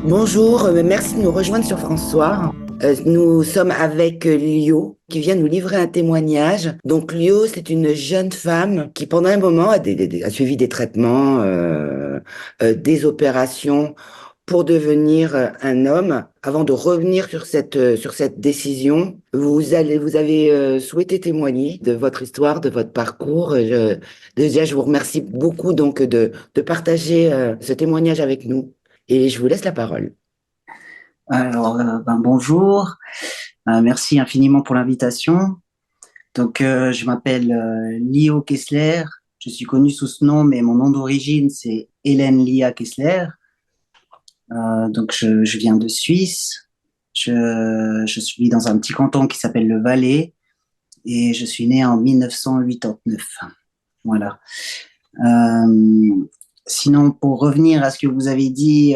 Bonjour, merci de nous rejoindre sur François. Nous sommes avec Lio qui vient nous livrer un témoignage. Donc Lio, c'est une jeune femme qui pendant un moment a suivi des traitements, des opérations pour devenir un homme. Avant de revenir sur cette décision, vous avez souhaité témoigner de votre histoire, de votre parcours. Déjà, je vous remercie beaucoup donc de partager ce témoignage avec nous. Et je vous laisse la parole. Alors, bonjour. Merci infiniment pour l'invitation. Donc, je m'appelle Lio Kessler. Je suis connu sous ce nom, mais mon nom d'origine, c'est Hélène Lia Kessler. Donc, je viens de Suisse. Je suis dans un petit canton qui s'appelle le Valais et je suis né en 1989. Voilà. Euh, Sinon, pour revenir à ce que vous avez dit,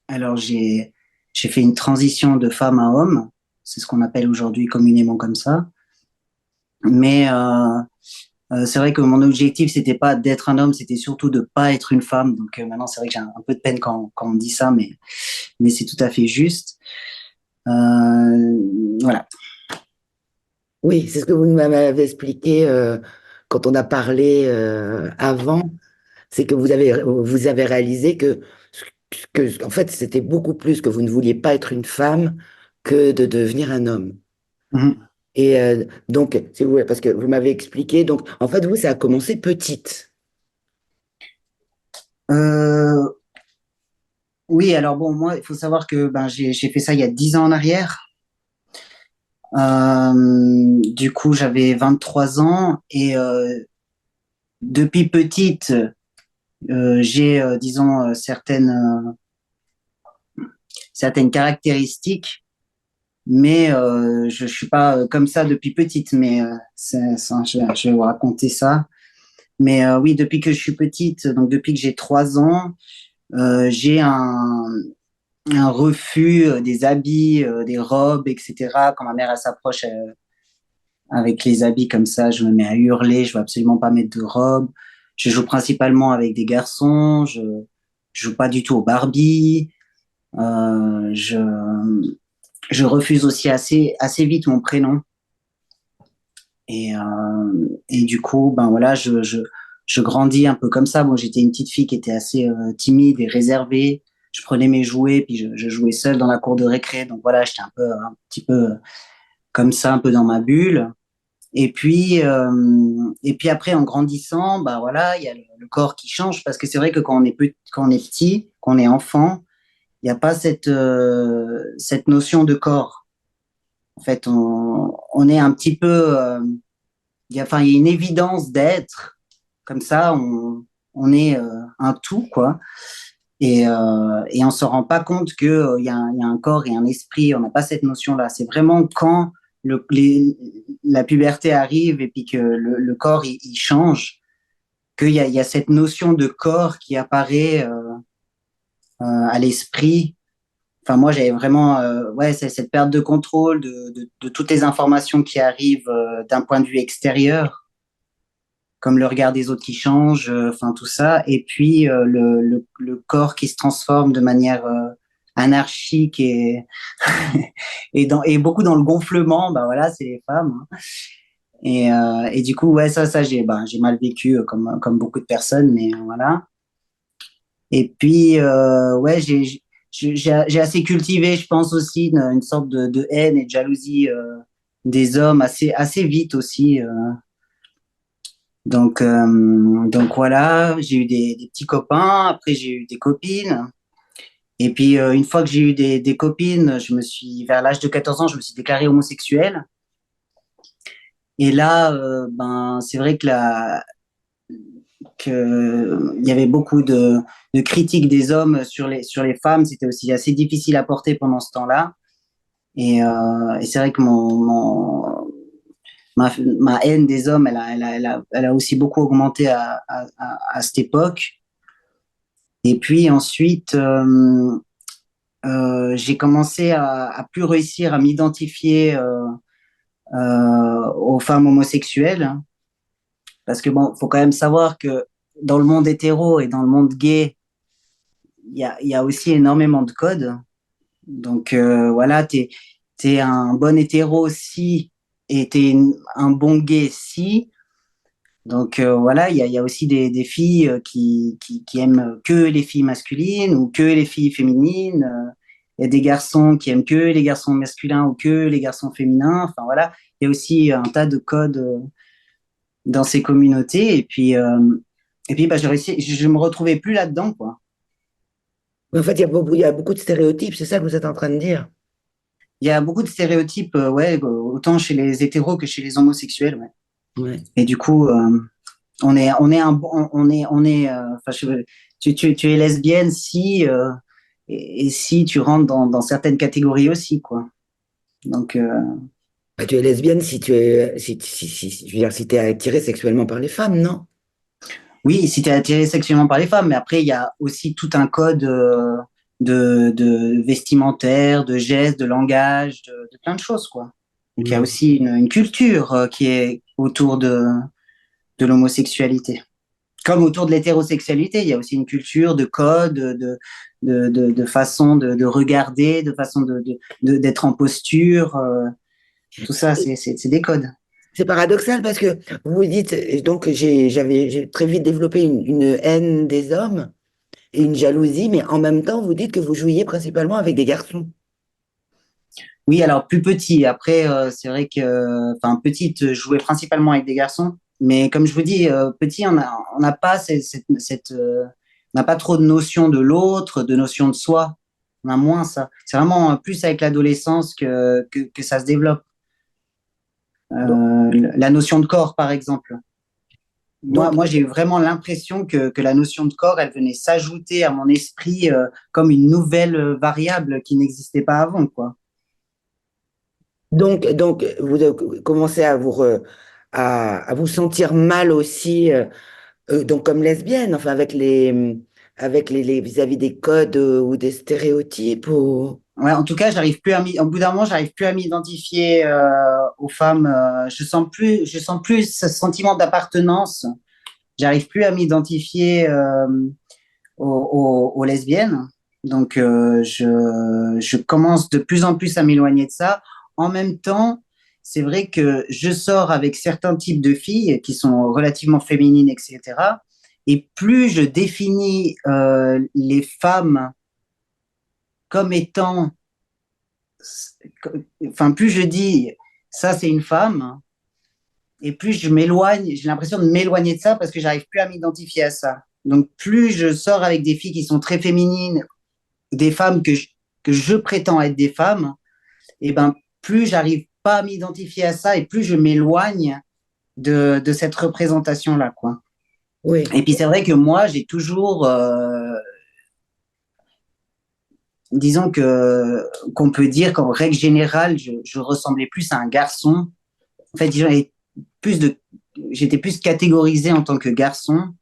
alors j'ai fait une transition de femme à homme. C'est ce qu'on appelle aujourd'hui communément comme ça. Mais c'est vrai que mon objectif, c'était pas d'être un homme, c'était surtout de pas être une femme. Donc maintenant, c'est vrai que j'ai un peu de peine quand on dit ça, mais c'est tout à fait juste. Voilà. Oui, c'est ce que vous m'avez expliqué quand on a parlé avant, c'est que vous avez réalisé en fait, c'était beaucoup plus que vous ne vouliez pas être une femme que de devenir un homme. Mhm. Et donc, si vous voulez, parce que vous m'avez expliqué, donc en fait, vous, ça a commencé petite. Euh, oui, alors bon, moi, il faut savoir que j'ai fait ça il y a 10 ans en arrière. Du coup, j'avais 23 ans et depuis petite, j'ai, disons, certaines caractéristiques, mais je suis pas comme ça depuis petite, mais je vais vous raconter ça. Mais oui, depuis que je suis petite, donc depuis que j'ai 3 ans, j'ai un refus des habits, des robes, etc. Quand ma mère elle s'approche avec les habits comme ça, je me mets à hurler, je veux absolument pas mettre de robe. Je joue principalement avec des garçons, je joue pas du tout au Barbie. Euh, je, je refuse aussi assez vite mon prénom. Et du coup, ben voilà, je grandis un peu comme ça. Bon, j'étais une petite fille qui était assez timide et réservée. Je prenais mes jouets, puis je jouais seule dans la cour de récré. Donc voilà, j'étais un petit peu comme ça, un peu dans ma bulle. Et puis après, en grandissant, bah voilà, il y a le corps qui change parce que c'est vrai que quand on est petit, quand on est enfant, il n'y a pas cette notion de corps. En fait, on est un petit peu, il y a une évidence d'être comme ça, on est un tout, quoi. Et on se rend pas compte que il y a un corps et un esprit. On n'a pas cette notion-là. C'est vraiment quand la puberté arrive et puis que le corps il change, il y a cette notion de corps qui apparaît à l'esprit. Enfin, moi, j'avais vraiment ouais, c'est cette perte de contrôle de toutes les informations qui arrivent d'un point de vue extérieur, comme le regard des autres qui change, enfin tout ça, et puis le corps qui se transforme de manière anarchique et beaucoup dans le gonflement, bah voilà, c'est les femmes. Hein. Et du coup, ouais, j'ai mal vécu comme beaucoup de personnes, mais voilà. Et puis, ouais, j'ai assez cultivé, je pense aussi, une sorte de haine et de jalousie des hommes assez vite aussi. Donc voilà, j'ai eu des petits copains, après j'ai eu des copines. Et puis une fois que j'ai eu des copines, vers l'âge de 14 ans, je me suis déclaré homosexuel. Et là, c'est vrai il y avait beaucoup de critiques des hommes sur les femmes. C'était aussi assez difficile à porter pendant ce temps-là. Et c'est vrai que ma, ma haine des hommes, elle a aussi beaucoup augmenté à cette époque. Et puis ensuite, j'ai commencé à plus réussir à m'identifier aux femmes homosexuelles. Hein. Parce que bon, faut quand même savoir que dans le monde hétéro et dans le monde gay, il y a aussi énormément de codes. Donc voilà, t'es un bon hétéro si, et un bon gay si. Donc voilà, il y a aussi des filles qui aiment que les filles masculines ou que les filles féminines. Il y a des garçons qui aiment que les garçons masculins ou que les garçons féminins. Enfin voilà, il y a aussi un tas de codes dans ces communautés. Et puis bah, je me retrouvais plus là-dedans, quoi. En fait, il y a beaucoup de stéréotypes, c'est ça que vous êtes en train de dire. Il y a beaucoup de stéréotypes, ouais, autant chez les hétéros que chez les homosexuels, ouais. Ouais. Et du coup, enfin, tu es lesbienne si, et si tu rentres dans certaines catégories aussi, quoi. Donc, Bah, tu es lesbienne si tu es, je veux dire, si t'es attiré sexuellement par les femmes, non? oui, si tu es attiré sexuellement par les femmes, mais après, il y a aussi tout un code de vestimentaire, de gestes, de langage, de plein de choses, quoi. Donc, il y a Ouais. aussi une culture qui est autour de l'homosexualité. Comme autour de l'hétérosexualité, il y a aussi une culture de code, de façon de regarder, de façon d'être en posture. Tout ça, c'est des codes. C'est paradoxal parce que vous dites, et donc j'ai très vite développé une haine des hommes et une jalousie, mais en même temps, vous dites que vous jouiez principalement avec des garçons. Oui, alors plus petit. Après, c'est vrai que, enfin, petite, je jouais principalement avec des garçons. Mais comme je vous dis, petit, on n'a pas on n'a pas trop de notion de l'autre, de notion de soi. On a moins ça. C'est vraiment plus avec l'adolescence que ça se développe. Donc, La notion de corps, par exemple. donc, Moi j'ai eu vraiment l'impression que la notion de corps, elle venait s'ajouter à mon esprit comme une nouvelle variable qui n'existait pas avant, quoi. donc, vous commencez à vous sentir mal aussi, donc comme lesbienne, enfin avec vis-à-vis des codes ou des stéréotypes ou... Ouais, en tout cas, au bout d'un moment, j'arrive plus à m'identifier aux femmes. Je sens plus ce sentiment d'appartenance. J'arrive plus à m'identifier aux lesbiennes. Donc, je commence de plus en plus à m'éloigner de ça. En même temps, c'est vrai que je sors avec certains types de filles qui sont relativement féminines, etc. Et plus je définis les femmes comme étant, enfin, plus je dis ça, c'est une femme, et plus je m'éloigne, j'ai l'impression de m'éloigner de ça parce que j'arrive plus à m'identifier à ça. Donc, plus je sors avec des filles qui sont très féminines, des femmes que je prétends être des femmes, et ben plus j'arrive pas à m'identifier à ça et plus je m'éloigne de cette représentation-là, quoi. Oui, Et puis c'est vrai que moi, j'ai toujours, disons que qu'on peut dire qu'en règle générale, je ressemblais plus à un garçon. En fait, plus de, j'étais plus catégorisé en tant que garçon,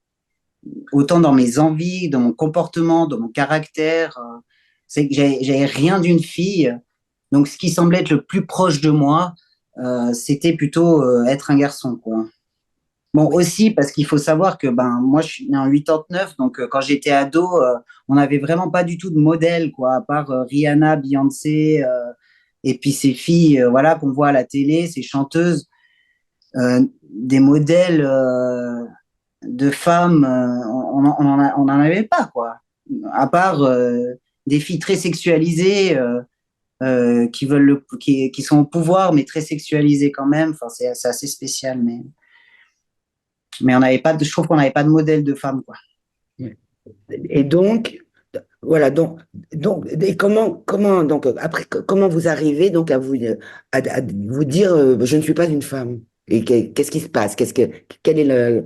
autant dans mes envies, dans mon comportement, dans mon caractère. C'est que j'avais rien d'une fille. Donc, ce qui semblait être le plus proche de moi, c'était plutôt être un garçon, quoi. Bon, oui. aussi parce qu'il faut savoir que ben moi je suis né en 89, donc quand j'étais ado, on n'avait vraiment pas du tout de modèle, quoi, à part Rihanna, Beyoncé, et puis ces filles, voilà, qu'on voit à la télé, ces chanteuses, des modèles de femmes, on en avait pas, quoi. À part des filles très sexualisées qui sont au pouvoir, mais très sexualisées quand même. Enfin, c'est assez spécial, mais on n'avait pas je trouve qu'on n'avait pas de modèle de femme, quoi. Oui. Et donc, voilà, et donc, après, comment vous arrivez donc à vous dire, je ne suis pas une femme? Et qu'est-ce qui se passe? Quelle est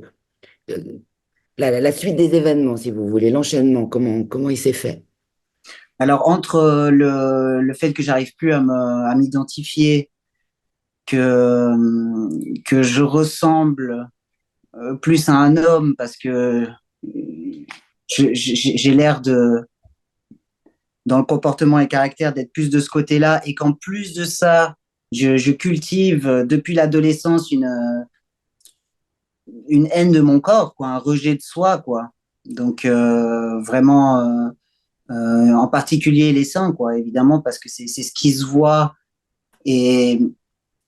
la suite des événements, si vous voulez, l'enchaînement, comment il s'est fait? Alors, entre le fait que j'arrive plus à m'identifier, que je ressemble plus à un homme parce que j'ai l'air dans le comportement et caractère, d'être plus de ce côté-là, et qu'en plus de ça, je cultive depuis l'adolescence une haine de mon corps, quoi, un rejet de soi, quoi. Donc, vraiment. en particulier les seins, quoi, évidemment, parce que c'est ce qui se voit et,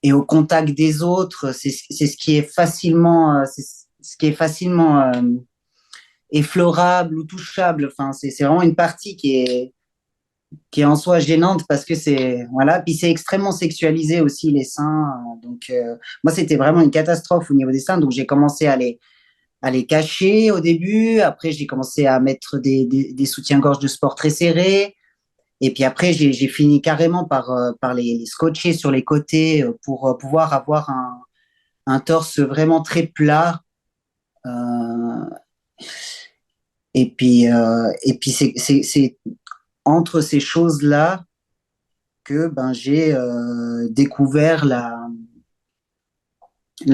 et au contact des autres, c'est ce qui est facilement, c'est ce qui est facilement effleurable ou touchable. Enfin, c'est vraiment une partie qui est en soi gênante parce que c'est voilà, puis c'est extrêmement sexualisé aussi les seins. Donc moi c'était vraiment une catastrophe au niveau des seins, donc j'ai commencé à les cacher au début. Après j'ai commencé à mettre des soutiens-gorge de sport très serrés. Et puis après j'ai fini carrément par les scotcher sur les côtés pour pouvoir avoir un torse vraiment très plat. Euh, et puis c'est entre ces choses-là que ben, j'ai découvert la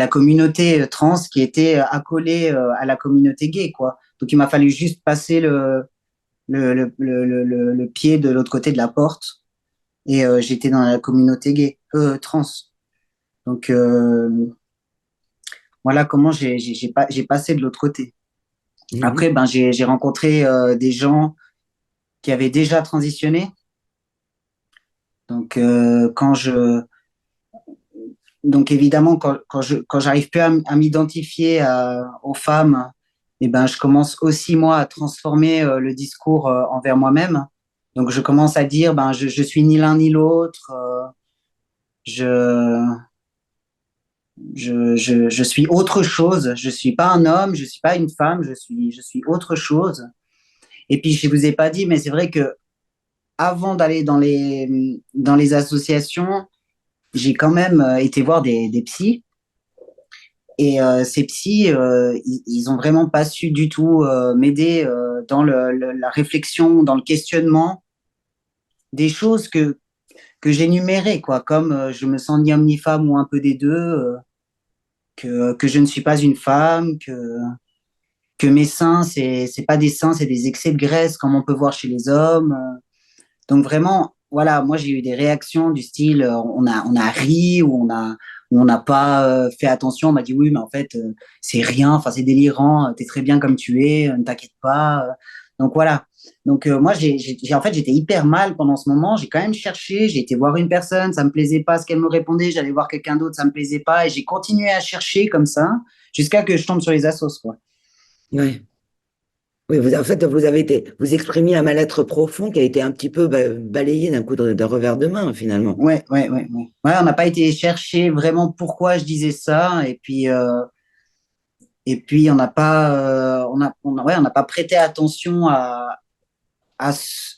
communauté trans qui était accolée à la communauté gay, quoi. Donc il m'a fallu juste passer le pied de l'autre côté de la porte et j'étais dans la communauté gay, trans. Donc voilà comment j'ai passé de l'autre côté. Mhm. Après, ben, j'ai rencontré des gens qui avaient déjà transitionné. Donc, donc évidemment, quand j'arrive plus à m'identifier aux femmes, eh ben, je commence aussi, moi, à transformer le discours envers moi-même. Donc, je commence à dire, ben, je suis ni l'un ni l'autre, je, je suis autre chose, je suis pas un homme, je suis pas une femme, je suis autre chose. Et puis, je vous ai pas dit, mais c'est vrai que avant d'aller dans les associations, j'ai quand même été voir des psys. Et ces psys, ils ont vraiment pas su du tout m'aider dans la réflexion, dans le questionnement des choses que j'énumérais, quoi, comme je me sens ni homme ni femme ou un peu des deux, que je ne suis pas une femme, que mes seins, c'est pas des seins, c'est des excès de graisse comme on peut voir chez les hommes. Donc vraiment, voilà, moi j'ai eu des réactions du style, on a ri ou on n'a pas fait attention. On m'a dit oui, mais en fait c'est rien, enfin c'est délirant, t'es très bien comme tu es, ne t'inquiète pas. Donc voilà. Donc moi en fait j'étais hyper mal pendant ce moment. J'ai quand même cherché, j'ai été voir une personne, ça me plaisait pas ce qu'elle me répondait, j'allais voir quelqu'un d'autre, ça me plaisait pas, et j'ai continué à chercher comme ça jusqu'à que je tombe sur les assos, quoi. Ouais. Oui, en fait, vous exprimiez un mal-être profond qui a été un petit peu balayé d'un revers de main, finalement. Ouais. Ouais, on n'a pas été chercher vraiment pourquoi je disais ça, et puis on n'a pas, ouais, on n'a pas prêté attention à, ce-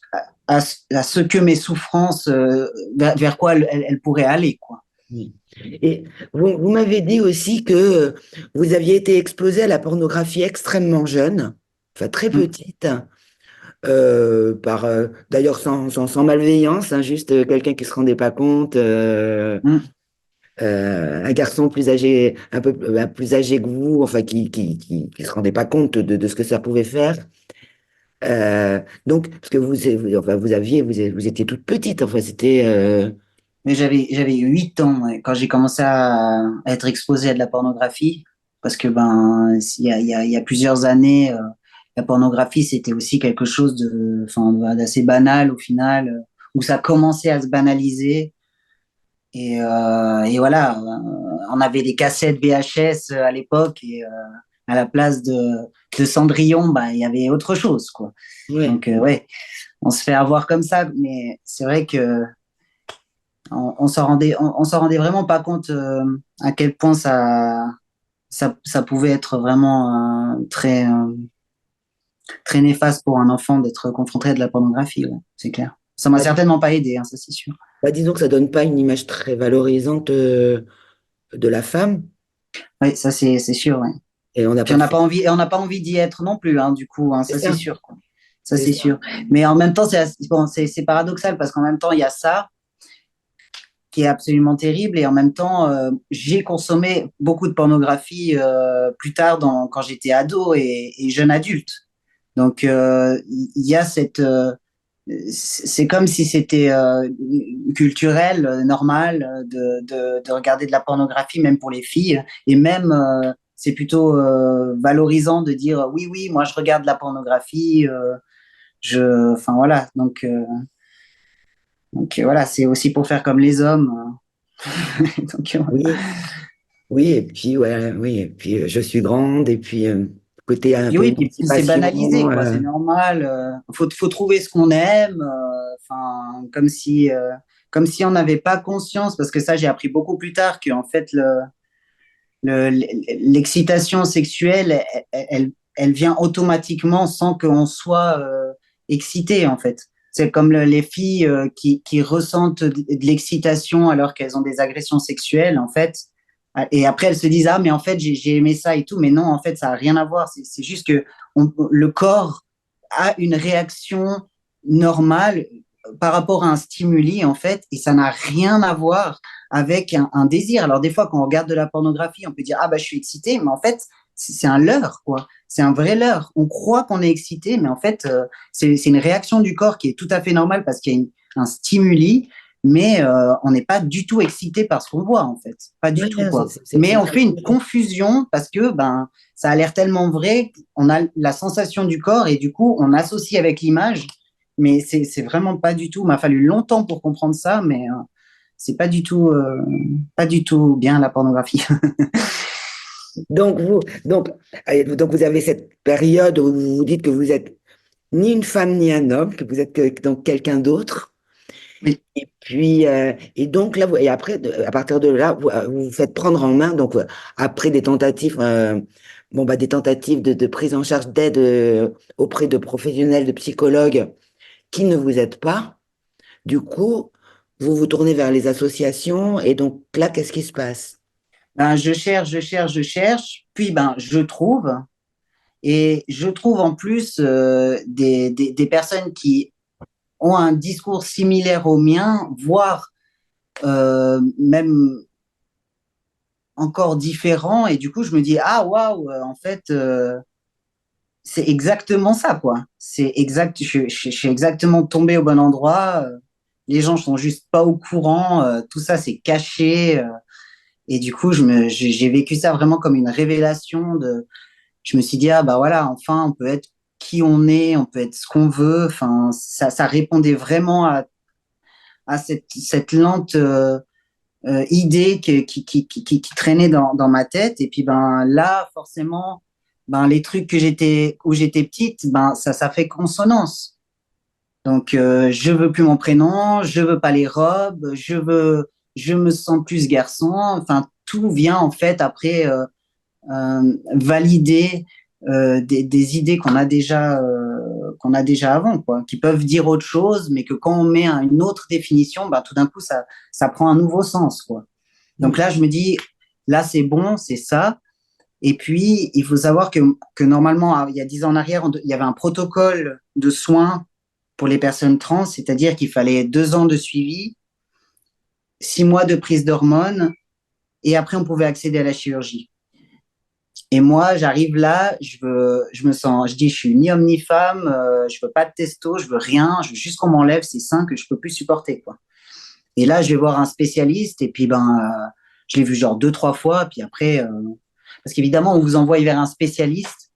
à ce que mes souffrances, vers quoi elles pourraient aller, quoi. Oui. Et vous m'avez dit aussi que vous aviez été exposé à la pornographie extrêmement jeune, enfin très Mm, petite, d'ailleurs sans malveillance, hein, juste quelqu'un qui se rendait pas compte, mm. un garçon plus âgé, un peu plus âgé que vous, enfin qui se rendait pas compte de ce que ça pouvait faire. Donc, parce que enfin, vous étiez toute petite, enfin c'était, Mais j'avais 8 ans ouais, quand j'ai commencé à être exposé à de la pornographie, parce que ben, il y a plusieurs années, la pornographie, c'était aussi quelque chose enfin, d'assez banal au final, où ça commençait à se banaliser. Et voilà, on avait des cassettes VHS à l'époque, et à la place de Cendrillon, bah, il y avait autre chose, quoi. ouais. Donc, ouais, on se fait avoir comme ça, mais c'est vrai que on s'en rendait vraiment pas compte à quel point ça pouvait être vraiment très néfaste pour un enfant d'être confronté à de la pornographie, ouais, c'est clair. Ça m'a Bah, certainement pas aidé, hein, ça c'est sûr. disons que ça donne pas une image très valorisante de la femme, Oui, ça c'est sûr, ouais. et on n'a Puis pas on n'a pas fait. envie, et on n'a pas envie d'y être non plus, hein, du coup, hein, C'est ça c'est ça, sûr, quoi. Ça c'est c'est ça. sûr. Mais en même temps, bon, c'est paradoxal parce qu'en même temps, il y a ça qui est absolument terrible et en même temps, j'ai consommé beaucoup de pornographie plus tard quand j'étais ado et jeune adulte. Donc, il y a c'est comme si c'était culturel, normal de regarder de la pornographie, même pour les filles. Et même, c'est plutôt valorisant de dire oui, oui, moi je regarde de la pornographie. Enfin voilà, voilà, c'est aussi pour faire comme les hommes. Donc, Oui, oui, et puis, ouais, oui, et puis je suis grande, et puis côté un puis peu oui, puis c'est banalisé, émancipation. quoi. C'est normal. Faut trouver ce qu'on aime. Enfin, comme si on n'avait pas conscience, parce que ça, j'ai appris beaucoup plus tard que en fait, l'excitation sexuelle, elle vient automatiquement sans qu'on soit excité, en fait. C'est comme les filles qui ressentent de l'excitation alors qu'elles ont des agressions sexuelles, en fait. Et après, elles se disent, ah, mais en fait, j'ai aimé ça et tout. Mais non, en fait, ça n'a rien à voir. C'est juste que le corps a une réaction normale par rapport à un stimuli, en fait, et ça n'a rien à voir avec un désir. Alors, des fois, quand on regarde de la pornographie, on peut dire, ah, bah, je suis excité, mais en fait, c'est un leurre, quoi. C'est un vrai leurre. On croit qu'on est excité, mais en fait, c'est une réaction du corps qui est tout à fait normale parce qu'il y a un stimuli, mais on n'est pas du tout excité par ce qu'on voit, en fait. Pas du Oui, tout, non, quoi. Mais c'est on bien. fait une confusion parce que ben, ça a l'air tellement vrai, on a la sensation du corps et du coup, on associe avec l'image, mais c'est vraiment pas du tout. Il m'a fallu longtemps pour comprendre ça, mais c'est pas du tout bien la pornographie. Donc donc vous avez cette période où vous vous dites que vous êtes ni une femme ni un homme, que vous êtes donc quelqu'un d'autre. Oui. Et puis, et donc là, et après, à partir de là, vous vous faites prendre en main, donc après des tentatives, bon, bah, des tentatives de prise en charge d'aide auprès de professionnels, de psychologues qui ne vous aident pas. Du coup, vous vous tournez vers les associations, et donc là, qu'est-ce qui se passe? Ben, je cherche, puis ben, je trouve. Et je trouve en plus des personnes qui ont un discours similaire au mien, voire même encore différent. Et du coup, je me dis, ah waouh, en fait, c'est exactement ça, quoi. C'est exact, je suis exactement tombé au bon endroit. Les gens sont juste pas au courant. Tout ça, c'est caché. Et du coup, j'ai vécu ça vraiment comme une révélation je me suis dit, ah bah voilà, enfin, on peut être qui on est, on peut être ce qu'on veut. Enfin, ça répondait vraiment à cette lente idée qui traînait dans ma tête. Et puis ben là, forcément, ben les trucs où j'étais petite, ben ça fait consonance. Donc je veux plus mon prénom, je veux pas les robes, je me sens plus garçon. Enfin, tout vient en fait après valider des idées qu'on a déjà avant, quoi, qui peuvent dire autre chose, mais que quand on met une autre définition, bah, tout d'un coup, ça prend un nouveau sens, quoi. Donc là, je me dis, là, c'est bon, c'est ça. Et puis, il faut savoir que normalement, il y a 10 ans en arrière, il y avait un protocole de soins pour les personnes trans, c'est-à-dire qu'il fallait 2 ans de suivi, 6 mois de prise d'hormones, et après, on pouvait accéder à la chirurgie. Et moi, j'arrive là, je me sens, je dis, je suis ni homme ni femme, je veux pas de testo, je veux rien, je veux juste qu'on m'enlève ces seins que je peux plus supporter, quoi. Et là, je vais voir un spécialiste, et puis je l'ai vu genre 2, 3 fois, puis après, parce qu'évidemment, on vous envoie vers un spécialiste,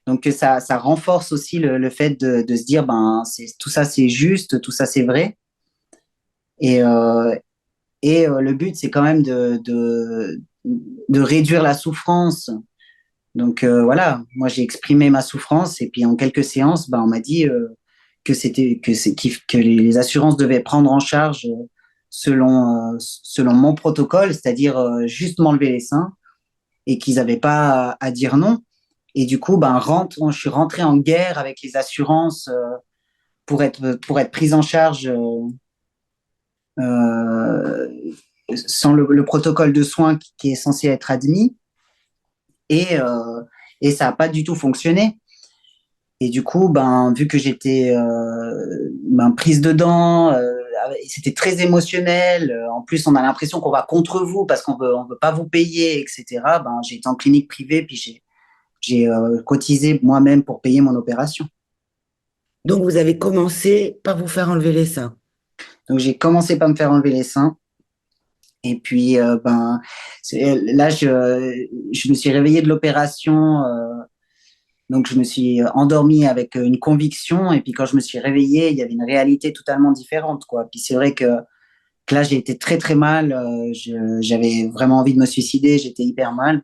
donc ça renforce aussi le fait de se dire, ben, tout ça, c'est juste, tout ça, c'est vrai. Et, le but, c'est quand même de réduire la souffrance. Donc voilà, moi j'ai exprimé ma souffrance et puis en quelques séances, on m'a dit que les assurances devaient prendre en charge selon mon protocole, c'est-à-dire juste m'enlever les seins et qu'ils n'avaient pas à dire non. Et du coup, je suis rentré en guerre avec les assurances pour être prise en charge euh, sans le protocole de soins qui est censé être admis. Et, euh, et ça n'a pas du tout fonctionné. Et du coup, vu que j'étais prise dedans, c'était très émotionnel. En plus, on a l'impression qu'on va contre vous parce on veut pas vous payer, etc. J'ai été en clinique privée, puis j'ai cotisé moi-même pour payer mon opération. Donc vous avez commencé par vous faire enlever les seins. Donc j'ai commencé par me faire enlever les seins. Et puis, là, je me suis réveillée de l'opération. Donc, je me suis endormie avec une conviction. Et puis, quand je me suis réveillée, il y avait une réalité totalement différente, quoi. Puis, c'est vrai que là, j'ai été très, très mal. J'avais vraiment envie de me suicider. J'étais hyper mal.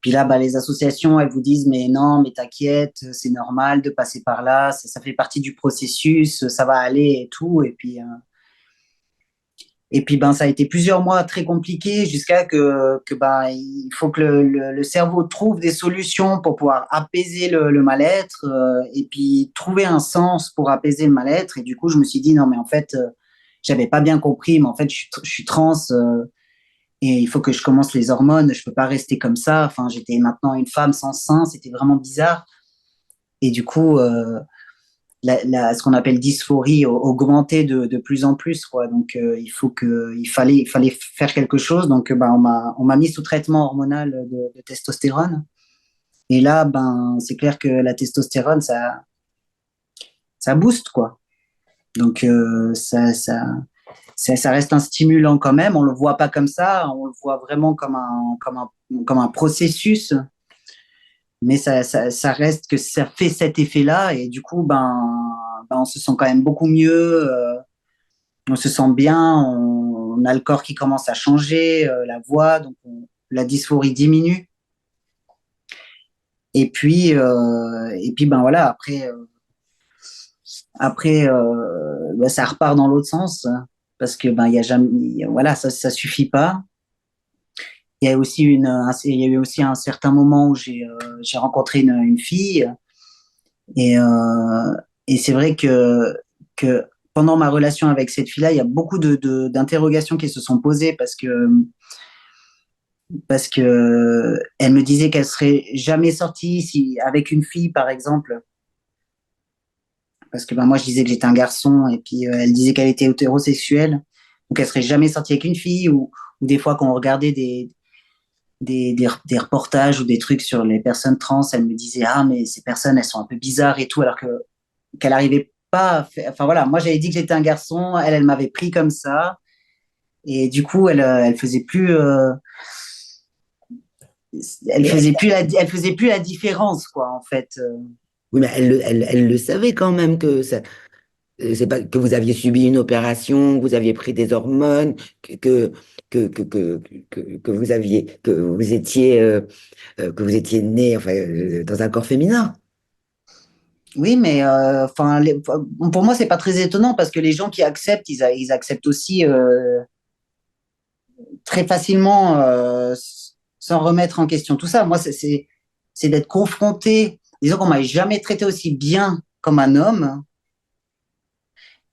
Puis là, bah, les associations, elles vous disent, mais non, mais t'inquiète, c'est normal de passer par là. Ça fait partie du processus. Ça va aller et tout. Et puis, ben, ça a été plusieurs mois très compliqués jusqu'à que ben, il faut que le cerveau trouve des solutions pour pouvoir apaiser le mal-être et puis trouver un sens pour apaiser le mal-être. Et du coup, je me suis dit, non, mais en fait, j'avais pas bien compris, mais en fait, je suis trans et il faut que je commence les hormones. Je peux pas rester comme ça. Enfin, j'étais maintenant une femme sans sein. C'était vraiment bizarre. Et du coup, ce qu'on appelle dysphorie augmentait de plus en plus, quoi. Donc, il fallait faire quelque chose. Donc, ben, on m'a mis sous traitement hormonal de testostérone. Et là, ben, c'est clair que la testostérone, ça booste, quoi. Donc, ça reste un stimulant quand même. On le voit pas comme ça. On le voit vraiment comme un processus. Mais ça reste que ça fait cet effet-là. Et du coup, ben, on se sent quand même beaucoup mieux. On se sent bien, on a le corps qui commence à changer, la voix, donc la dysphorie diminue. Et puis ben voilà, après ben, ça repart dans l'autre sens parce que ben il y a jamais, voilà, ça suffit pas. Il y a eu aussi un certain moment où j'ai rencontré une fille et euh, et c'est vrai que pendant ma relation avec cette fille-là, il y a beaucoup d'interrogations qui se sont posées parce que elle me disait qu'elle serait jamais sortie si avec une fille par exemple parce que ben moi je disais que j'étais un garçon et puis elle disait qu'elle était hétérosexuelle donc elle serait jamais sortie avec une fille ou des fois quand on regardait des reportages ou des trucs sur les personnes trans elle me disait ah mais ces personnes elles sont un peu bizarres et tout alors que qu'elle arrivait pas à faire... enfin voilà moi j'avais dit que j'étais un garçon elle m'avait pris comme ça et du coup elle faisait plus Mais elle faisait plus la différence, quoi, en fait. oui, mais elle le savait quand même que ça, c'est pas que vous aviez subi une opération, que vous aviez pris des hormones, que, que, que vous aviez, que vous étiez né, enfin, dans un corps féminin. Oui, mais enfin, pour moi, c'est pas très étonnant parce que les gens qui acceptent, ils acceptent aussi très facilement sans remettre en question tout ça. Moi, c'est d'être confronté. Disons qu'on m'a jamais traité aussi bien comme un homme.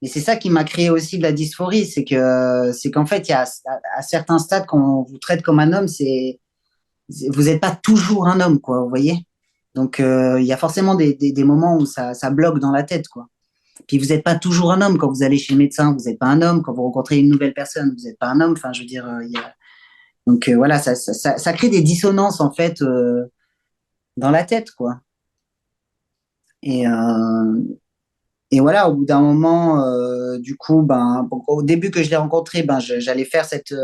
Et c'est ça qui m'a créé aussi de la dysphorie, c'est qu'en fait, il y a à certains stades, quand on vous traite comme un homme, vous n'êtes pas toujours un homme, quoi, vous voyez. Donc, il y a forcément des moments où ça bloque dans la tête, quoi. Puis, vous n'êtes pas toujours un homme quand vous allez chez le médecin, vous n'êtes pas un homme. Quand vous rencontrez une nouvelle personne, vous n'êtes pas un homme. Enfin, je veux dire, donc voilà, ça crée des dissonances en fait dans la tête, quoi. Et, euh, et voilà, au bout d'un moment, du coup, ben, bon, au début que je l'ai rencontré, ben, j'allais faire cette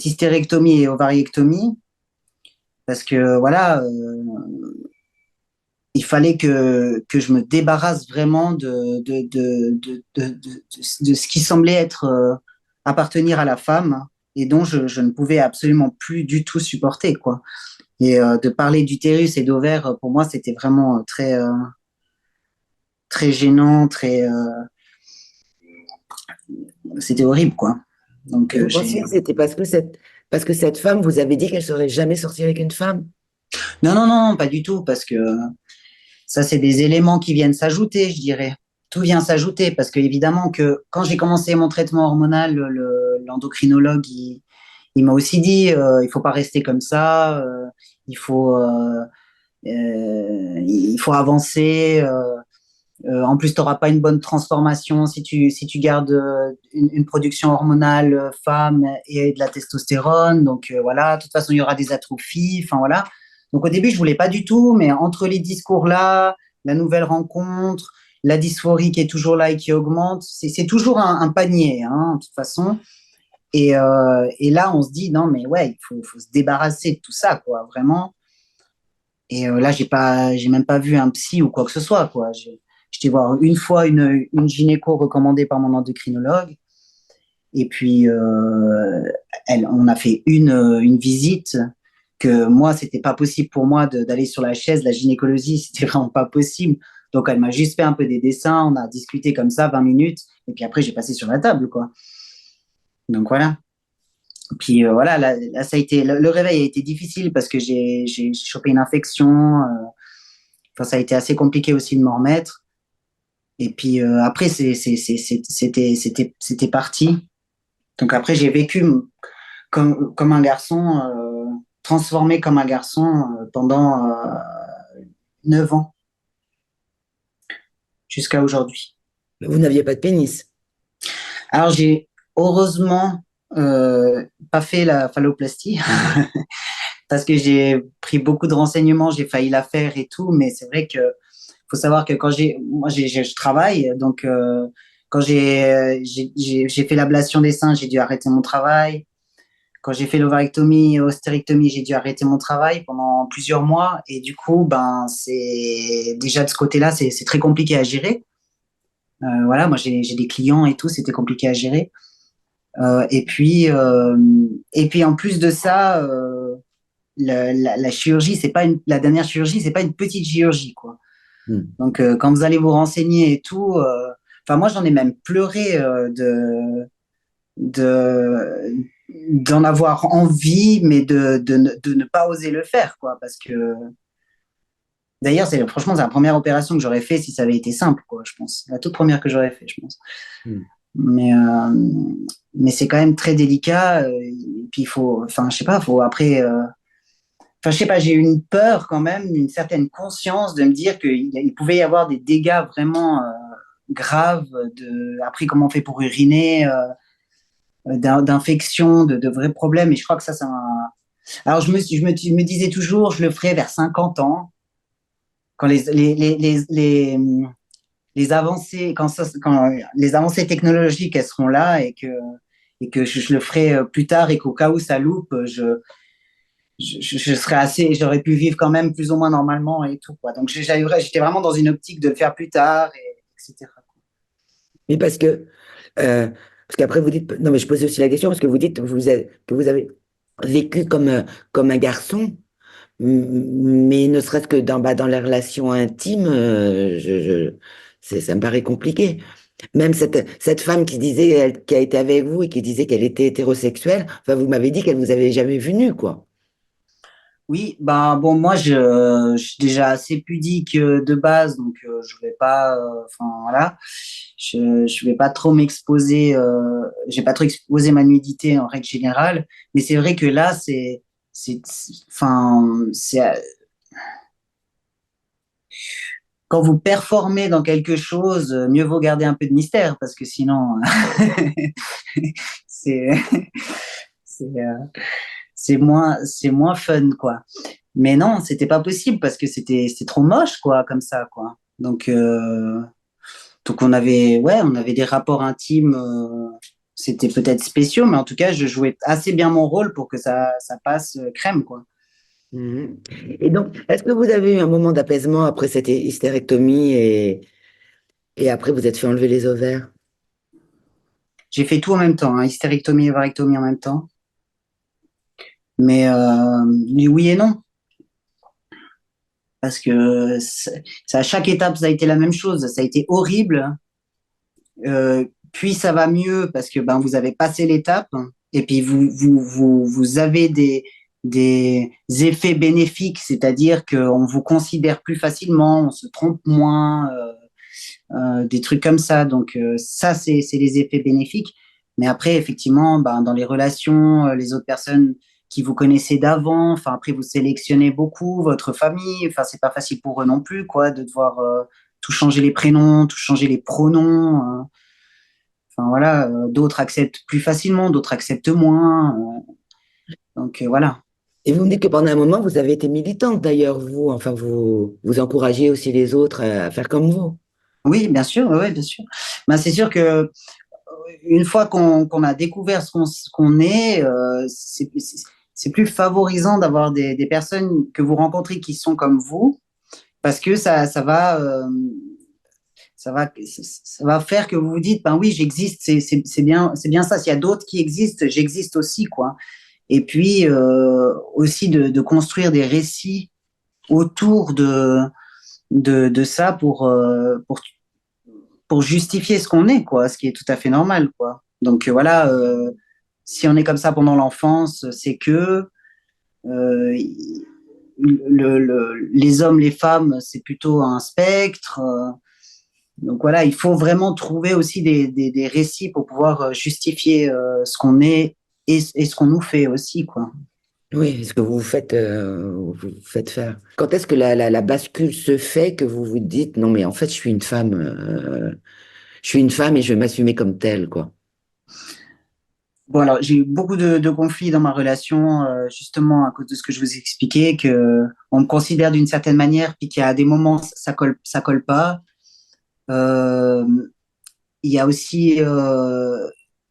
hystérectomie et ovariectomie parce que voilà, il fallait que je me débarrasse vraiment de ce qui semblait être appartenir à la femme et dont je ne pouvais absolument plus du tout supporter, quoi. Et de parler d'utérus et d'ovaires, pour moi, c'était vraiment très gênant, c'était horrible, quoi. Donc, Et vous pensiez que c'était parce que cette femme vous avait dit qu'elle serait jamais sortie avec une femme? non, non, non, pas du tout, parce que ça, c'est des éléments qui viennent s'ajouter, je dirais. Tout vient s'ajouter parce que évidemment que quand j'ai commencé mon traitement hormonal, l'endocrinologue, il m'a aussi dit, il faut pas rester comme ça, il faut, il faut avancer. En plus, tu n'auras pas une bonne transformation si tu gardes une production hormonale femme et de la testostérone. Donc voilà, de toute façon, il y aura des atrophies. Enfin voilà. Donc au début, je voulais pas du tout, mais entre les discours là, la nouvelle rencontre, la dysphorie qui est toujours là et qui augmente, c'est toujours un panier, hein, de toute façon. Et là, on se dit non, mais ouais, faut se débarrasser de tout ça, quoi, vraiment. Et là, j'ai même pas vu un psy ou quoi que ce soit, quoi. J'étais voir une fois une gynéco recommandée par mon endocrinologue. Et puis, on a fait une visite que moi, c'était pas possible pour moi d'aller sur la chaise. La gynécologie, c'était vraiment pas possible. Donc, elle m'a juste fait un peu des dessins. On a discuté comme ça 20 minutes. Et puis après, j'ai passé sur la table, quoi. Donc, voilà. Puis voilà, là, ça a été le réveil a été difficile parce que j'ai chopé une infection. Enfin, ça a été assez compliqué aussi de m'en remettre. Et puis après, c'était parti. Donc après, j'ai vécu comme un garçon, transformé comme un garçon pendant 9 ans jusqu'à aujourd'hui. Vous n'aviez pas de pénis. Alors j'ai heureusement pas fait la phalloplastie parce que j'ai pris beaucoup de renseignements, j'ai failli la faire et tout, mais c'est vrai que faut savoir que je travaille, donc quand j'ai fait l'ablation des seins, j'ai dû arrêter mon travail. Quand j'ai fait l'ovarectomie et l'ostérectomie, j'ai dû arrêter mon travail pendant plusieurs mois. Et du coup, ben, c'est déjà de ce côté-là, c'est très compliqué à gérer. Voilà, moi j'ai des clients et tout, c'était compliqué à gérer. Et puis en plus de ça, la chirurgie, c'est pas la dernière chirurgie, c'est pas une petite chirurgie, quoi. Hmm. Donc quand vous allez vous renseigner et tout, enfin moi j'en ai même pleuré de d'en avoir envie, mais de ne pas oser le faire, quoi. Parce que d'ailleurs, franchement, c'est la première opération que j'aurais fait si ça avait été simple, quoi, je pense. La toute première que j'aurais fait, je pense. Hmm. Mais, euh, mais c'est quand même très délicat. Et puis il faut, enfin, je sais pas, faut après. Enfin, je sais pas, j'ai eu une peur quand même, une certaine conscience de me dire qu'il pouvait y avoir des dégâts vraiment graves. Après, comment on fait pour uriner, d'infection, de vrais problèmes. Et je crois que ça m'a. Alors, je me disais toujours, je le ferai vers 50 ans, quand les avancées, quand les avancées technologiques, elles seront là et que je le ferai plus tard et qu'au cas où ça loupe, je serais assez, j'aurais pu vivre quand même plus ou moins normalement et tout, quoi. Donc, j'étais vraiment dans une optique de le faire plus tard, etc. Mais parce qu'après vous dites, non mais je pose aussi la question parce que vous dites que vous avez vécu comme un garçon, mais ne serait-ce que dans les relations intimes, ça me paraît compliqué. Même cette femme qui disait, qui a été avec vous et qui disait qu'elle était hétérosexuelle, enfin vous m'avez dit qu'elle vous avait jamais vu nu, quoi. Oui, ben bon, moi je suis déjà assez pudique de base, donc je vais pas, enfin voilà, je vais pas trop m'exposer, j'ai pas trop exposé ma nudité en règle générale, mais c'est vrai que là enfin quand vous performez dans quelque chose, mieux vaut garder un peu de mystère parce que sinon c'est c'est c'est moins fun, quoi. Mais non, c'était pas possible parce que c'était trop moche, quoi, comme ça, quoi. Donc on avait des rapports intimes. C'était peut-être spéciaux, mais en tout cas, je jouais assez bien mon rôle pour que ça passe crème, quoi. Mhm. Et donc, est-ce que vous avez eu un moment d'apaisement après cette hystérectomie et après vous êtes fait enlever les ovaires? J'ai fait tout en même temps, hein, hystérectomie et varectomie en même temps. Mais oui et non, parce que à chaque étape, ça a été la même chose. Ça a été horrible. Puis ça va mieux parce que ben, vous avez passé l'étape et puis vous avez des effets bénéfiques, c'est-à-dire qu'on vous considère plus facilement, on se trompe moins, des trucs comme ça. Donc ça, c'est les effets bénéfiques. Mais après, effectivement, ben, dans les relations, les autres personnes qui vous connaissez d'avant, enfin après vous sélectionnez beaucoup votre famille, enfin c'est pas facile pour eux non plus, quoi, de devoir tout changer les prénoms, tout changer les pronoms. Enfin voilà, d'autres acceptent plus facilement, d'autres acceptent moins. Donc voilà. Et vous me dites que pendant un moment, vous avez été militante d'ailleurs, vous. Enfin, vous encouragez aussi les autres à faire comme vous. Oui, bien sûr, ouais, bien sûr. Ben, c'est sûr que une fois qu'on a découvert ce qu'on est, c'est plus favorisant d'avoir des personnes que vous rencontrez qui sont comme vous, parce que ça va faire que vous vous dites, ben oui, j'existe, c'est bien ça. S'il y a d'autres qui existent, j'existe aussi, quoi. Et puis aussi de construire des récits autour de ça pour justifier ce qu'on est, quoi, ce qui est tout à fait normal, quoi. Donc voilà, si on est comme ça pendant l'enfance, c'est que euh, les hommes, les femmes, c'est plutôt un spectre. Donc voilà, il faut vraiment trouver aussi des récits pour pouvoir justifier ce qu'on est et ce qu'on nous fait aussi, quoi. Oui, ce que vous vous faites faire. Quand est-ce que la bascule se fait que vous vous dites, non, mais en fait, je suis une femme et je vais m'assumer comme telle, quoi. Bon, alors, j'ai eu beaucoup de conflits dans ma relation, justement à cause de ce que je vous ai expliqué, que on me considère d'une certaine manière, puis qu'il y a des moments, ça colle pas. Euh, il y a aussi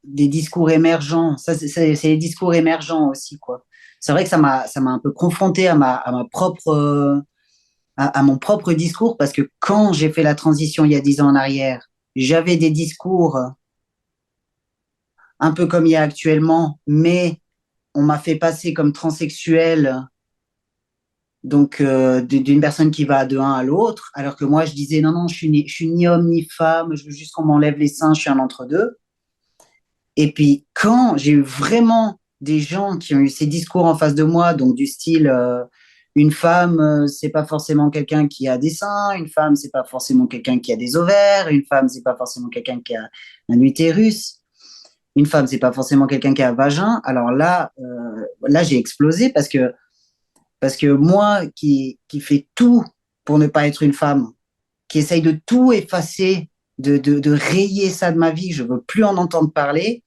des discours émergents. Ça, c'est les discours émergents aussi, quoi. C'est vrai que ça m'a un peu confronté à ma propre, à mon propre discours, parce que quand j'ai fait la transition il y a 10 ans en arrière, j'avais des discours un peu comme il y a actuellement, mais on m'a fait passer comme transsexuel, donc d'une personne qui va de un à l'autre, alors que moi je disais non, non, je suis ni homme ni femme, je veux juste qu'on m'enlève les seins, je suis un entre-deux. Et puis quand j'ai eu vraiment des gens qui ont eu ces discours en face de moi, donc du style une femme, c'est pas forcément quelqu'un qui a des seins, une femme, c'est pas forcément quelqu'un qui a des ovaires, une femme, c'est pas forcément quelqu'un qui a un utérus, une femme, c'est pas forcément quelqu'un qui a un vagin. Alors là, là j'ai explosé parce que moi qui fais tout pour ne pas être une femme, qui essaye de tout effacer, de rayer ça de ma vie, je veux plus en entendre parler,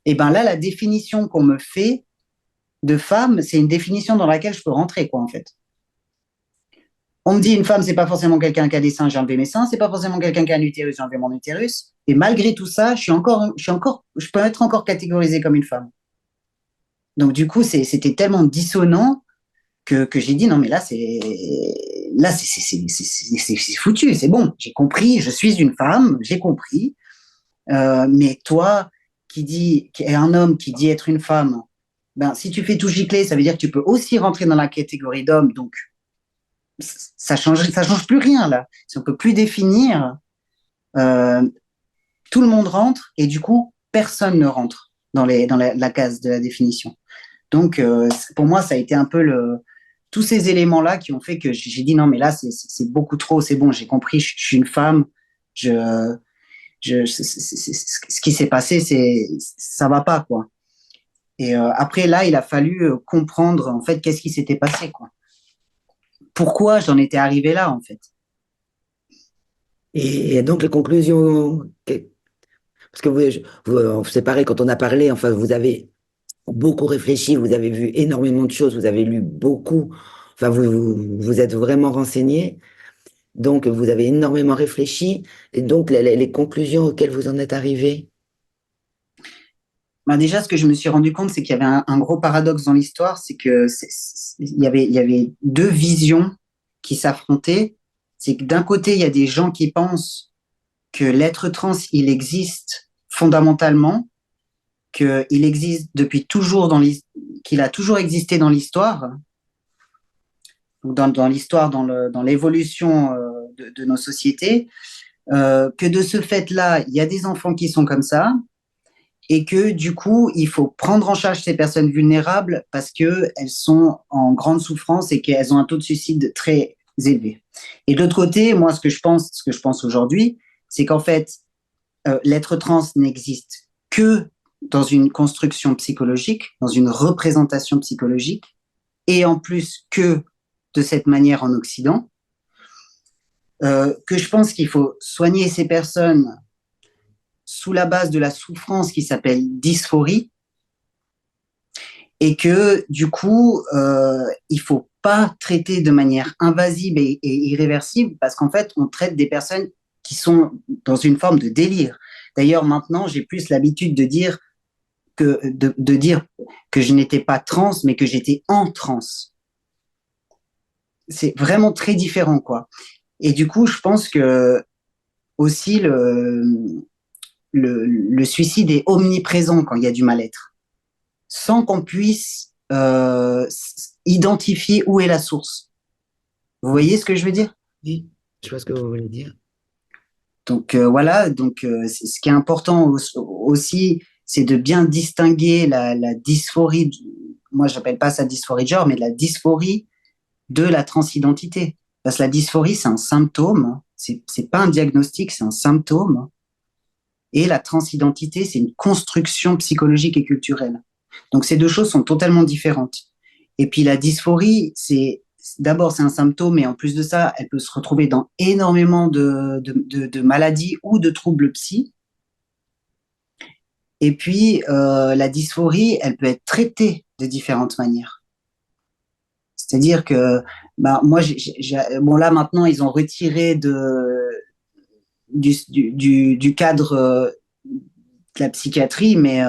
et ben là, la définition qu'on me fait de femme, c'est une définition dans laquelle je peux rentrer, quoi, en fait. On me dit une femme, c'est pas forcément quelqu'un qui a des seins, j'ai enlevé mes seins, c'est pas forcément quelqu'un qui a un utérus, j'ai enlevé mon utérus. Et malgré tout ça, je peux être encore catégorisée comme une femme. Donc du coup, c'était tellement dissonant que j'ai dit non mais c'est foutu, c'est bon, j'ai compris, je suis une femme, j'ai compris. Mais toi qui est un homme qui dit être une femme, ben si tu fais tout gicler, ça veut dire que tu peux aussi rentrer dans la catégorie d'homme, donc ça change plus rien là. Si on peut plus définir, euh, tout le monde rentre et du coup personne ne rentre dans la case de la définition. Donc, pour moi, ça a été un peu tous ces éléments-là qui ont fait que j'ai dit non, mais là, c'est beaucoup trop, c'est bon, j'ai compris, je suis une femme, je, ce qui s'est passé, ça va pas, quoi. Et après, là, il a fallu comprendre, en fait, qu'est-ce qui s'était passé, quoi. Pourquoi j'en étais arrivé là, en fait. Et donc, les conclusions, parce que c'est pareil, quand on a parlé, enfin, vous avez beaucoup réfléchi, vous avez vu énormément de choses, vous avez lu beaucoup, enfin, vous êtes vraiment renseigné, donc vous avez énormément réfléchi, et donc les conclusions auxquelles vous en êtes arrivé. Ben déjà, ce que je me suis rendu compte, c'est qu'il y avait un gros paradoxe dans l'histoire, c'est que il y avait deux visions qui s'affrontaient. C'est que d'un côté, il y a des gens qui pensent que l'être trans, il existe fondamentalement, qu'il existe depuis toujours qu'il a toujours existé dans l'histoire, dans l'histoire, dans l'évolution de nos sociétés, que de ce fait-là, il y a des enfants qui sont comme ça, et que du coup, il faut prendre en charge ces personnes vulnérables parce qu'elles sont en grande souffrance et qu'elles ont un taux de suicide très élevé. Et de l'autre côté, moi, ce que je pense aujourd'hui, c'est qu'en fait, l'être trans n'existe que dans une construction psychologique, dans une représentation psychologique, et en plus que de cette manière en Occident, que je pense qu'il faut soigner ces personnes sous la base de la souffrance qui s'appelle dysphorie, et que du coup, il faut pas traiter de manière invasive et irréversible, parce qu'en fait, on traite des personnes qui sont dans une forme de délire. D'ailleurs, maintenant, j'ai plus l'habitude de dire de dire que je n'étais pas trans, mais que j'étais en transe. C'est vraiment très différent, quoi. Et du coup, je pense que aussi le suicide est omniprésent quand il y a du mal-être, sans qu'on puisse identifier où est la source. Vous voyez ce que je veux dire? Oui, je vois ce que vous voulez dire. Donc voilà, donc ce qui est important aussi, c'est de bien distinguer la dysphorie, moi j'appelle pas ça dysphorie de genre, mais la dysphorie de la transidentité. Parce que la dysphorie, c'est un symptôme, c'est pas un diagnostic, c'est un symptôme. Et la transidentité, c'est une construction psychologique et culturelle. Donc ces deux choses sont totalement différentes. Et puis la dysphorie, d'abord c'est un symptôme, et en plus de ça, elle peut se retrouver dans énormément de maladies ou de troubles psy. Et puis la dysphorie, elle peut être traitée de différentes manières. C'est-à-dire que bah, moi, bon là maintenant, ils ont retiré du cadre de la psychiatrie, mais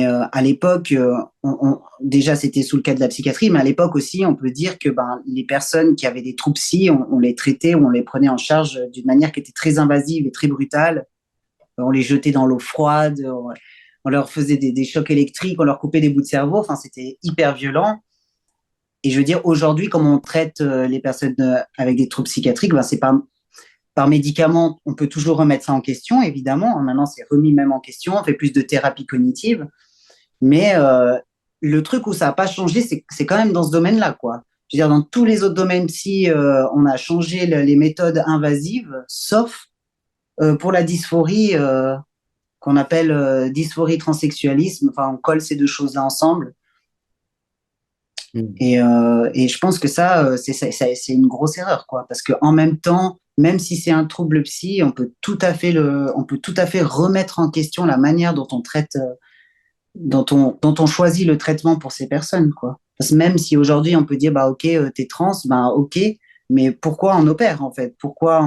à l'époque, déjà c'était sous le cadre de la psychiatrie, mais à l'époque aussi, on peut dire que ben, les personnes qui avaient des troubles psy, on les traitait, on les prenait en charge d'une manière qui était très invasive et très brutale. On les jetait dans l'eau froide, on leur faisait des chocs électriques, on leur coupait des bouts de cerveau. Enfin, c'était hyper violent. Et je veux dire, aujourd'hui, comment on traite les personnes avec des troubles psychiatriques, ben, c'est par médicament, on peut toujours remettre ça en question, évidemment. Maintenant, c'est remis même en question, on fait plus de thérapie cognitive. Mais le truc où ça n'a pas changé, c'est quand même dans ce domaine-là, quoi. Je veux dire, dans tous les autres domaines, si on a changé les méthodes invasives, sauf pour la dysphorie qu'on appelle dysphorie transsexualisme. Enfin, on colle ces deux choses-là ensemble. Et je pense que ça, c'est une grosse erreur, quoi. Parce qu'en même temps, même si c'est un trouble psy, on peut tout à fait remettre en question la manière dont on traite, dont on choisit le traitement pour ces personnes, quoi. Parce que même si aujourd'hui on peut dire, bah ok, t'es trans, bah ok, mais pourquoi on opère en fait? Pourquoi